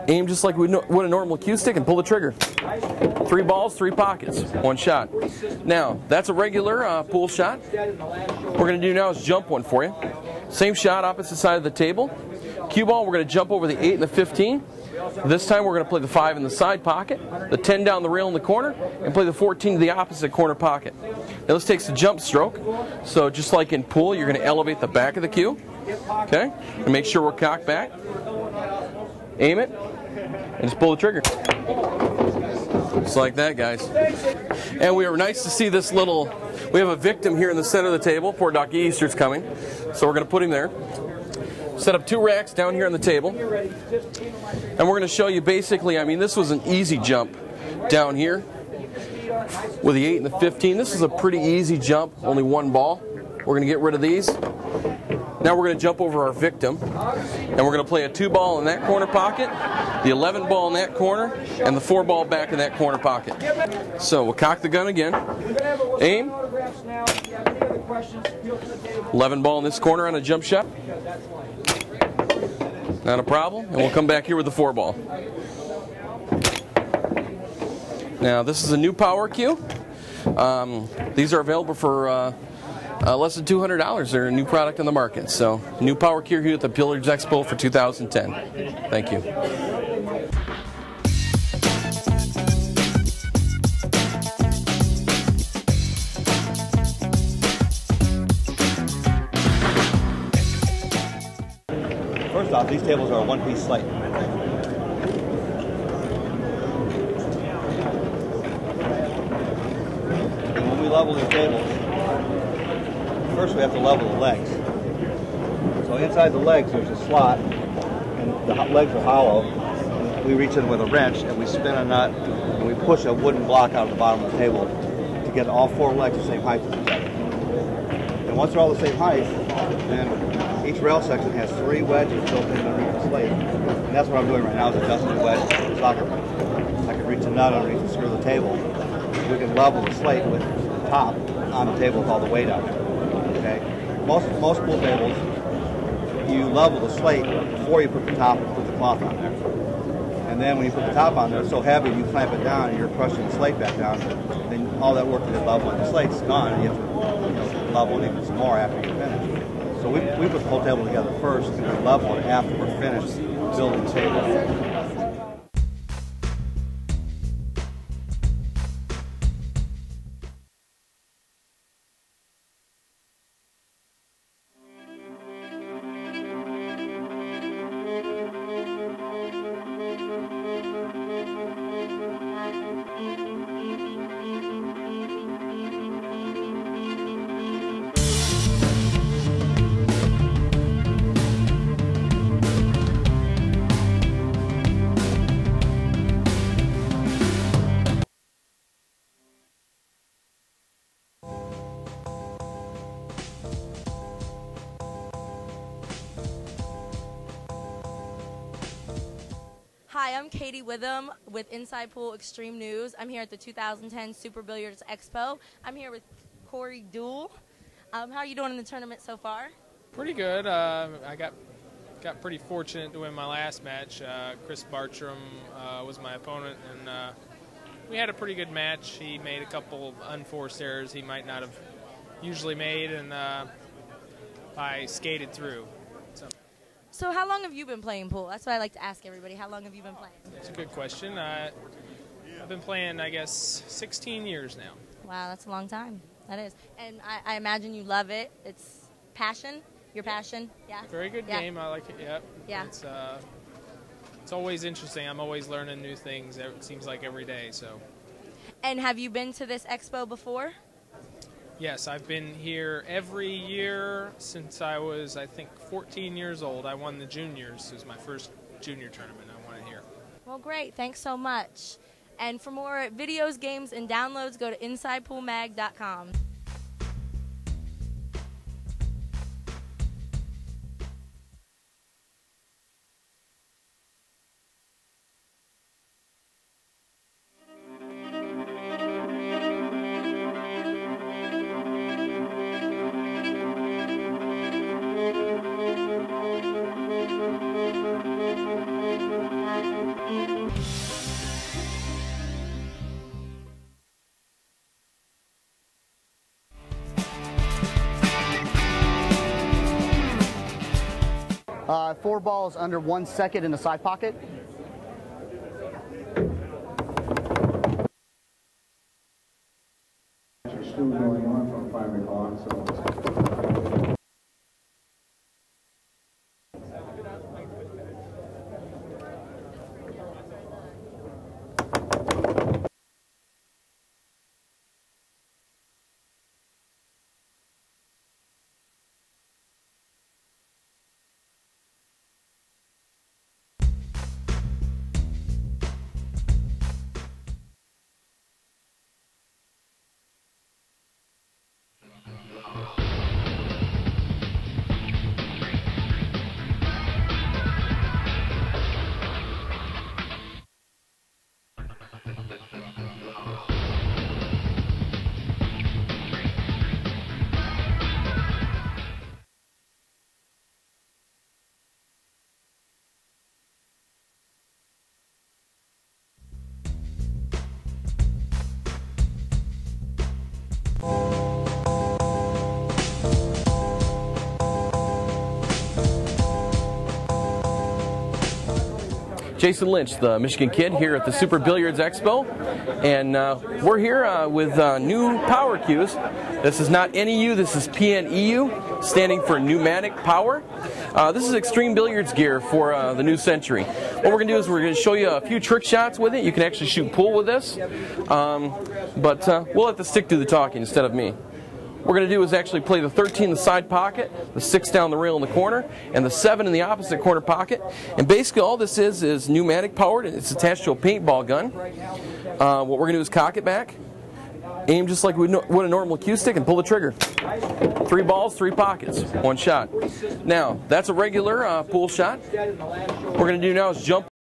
aim just like we would a normal cue stick, and pull the trigger. 3 balls, 3 pockets, 1 shot. Now, that's a regular pool shot. What we're going to do now is jump one for you. Same shot, opposite side of the table. Cue ball, we're going to jump over the 8 and the 15. This time we're going to play the 5 in the side pocket, the 10 down the rail in the corner, and play the 14 to the opposite corner pocket. Now this takes the jump stroke, so just like in pool, you're going to elevate the back of the cue, okay, and make sure we're cocked back, aim it, and just pull the trigger. Just like that, guys. And we are nice to see this little, we have a victim here in the center of the table. Poor Dr. Easter's coming, so we're going to put him there. Set up 2 racks down here on the table, and we're going to show you basically, I mean, this was an easy jump down here with the 8 and the 15. This is a pretty easy jump, only 1 ball. We're going to get rid of these. Now we're going to jump over our victim, and we're going to play a 2 ball in that corner pocket, the 11 ball in that corner, and the 4 ball back in that corner pocket. So we'll cock the gun again, aim, 11 ball in this corner on a jump shot. Not a problem, and we'll come back here with the 4 ball. Now this is a new power cue. These are available for less than $200. They're a new product on the market. So new power cue here at the Billiards Expo for 2010. Thank you. First off, these tables are a 1-piece slate. And when we level these tables, first we have to level the legs. So inside the legs there's a slot, and the legs are hollow. And we reach in with a wrench and we spin a nut, and we push a wooden block out of the bottom of the table to get all 4 legs the same height as each other. And once they're all the same height, then each rail section has 3 wedges built in underneath the slate. And that's what I'm doing right now, is adjusting the wedge to the soccer ball. I can reach a nut underneath the screw of the table. We can level the slate with the top on the table with all the weight on it. Okay? Most pool tables, you level the slate before you put the top and put the cloth on there. And then when you put the top on there, it's so heavy you clamp it down and you're crushing the slate back down. Then all that work you did leveling the slate's gone, and you have to level it even some more after you finish. So we put the whole table together first, and we level it after we're finished building the table. Hi, I'm Katie Witham with Inside Pool Extreme News. I'm here at the 2010 Super Billiards Expo. I'm here with Corey Deuel. How are you doing in the tournament so far? Pretty good. I got pretty fortunate to win my last match. Chris Bartram was my opponent, and we had a pretty good match. He made a couple of unforced errors he might not have usually made, and I skated through. So how long have you been playing pool? That's what I like to ask everybody. How long have you been playing? That's a good question. I've been playing, I guess, 16 years now. Wow, that's a long time. That is. And I imagine you love it. It's passion, your passion, yeah? Very good game. I like it, yep. Yeah. It's always interesting. I'm always learning new things, it seems like every day. So. And have you been to this expo before? Yes, I've been here every year since I was, I think, 14 years old. I won the juniors. It was my first junior tournament. I won it here. Well, great. Thanks so much. And for more videos, games, and downloads, go to InsidePoolMag.com. Four balls under 1 second in the side pocket. Still going on from 5 o'clock, so. Jason Lynch, the Michigan kid, here at the Super Billiards Expo, and we're here with new power cues. This is not NEU, this is PNEU, standing for pneumatic power. This is extreme billiards gear for the new century. What we're going to do is we're going to show you a few trick shots with it. You can actually shoot pool with this, but we'll let the stick do the talking instead of me. What we're going to do is actually play the 13 in the side pocket, the 6 down the rail in the corner, and the 7 in the opposite corner pocket. And basically all this is pneumatic powered. It's attached to a paintball gun. What we're going to do is cock it back, aim just like we would a normal cue stick, and pull the trigger. 3 balls, 3 pockets, 1 shot. Now, that's a regular pool shot. What we're going to do now is jump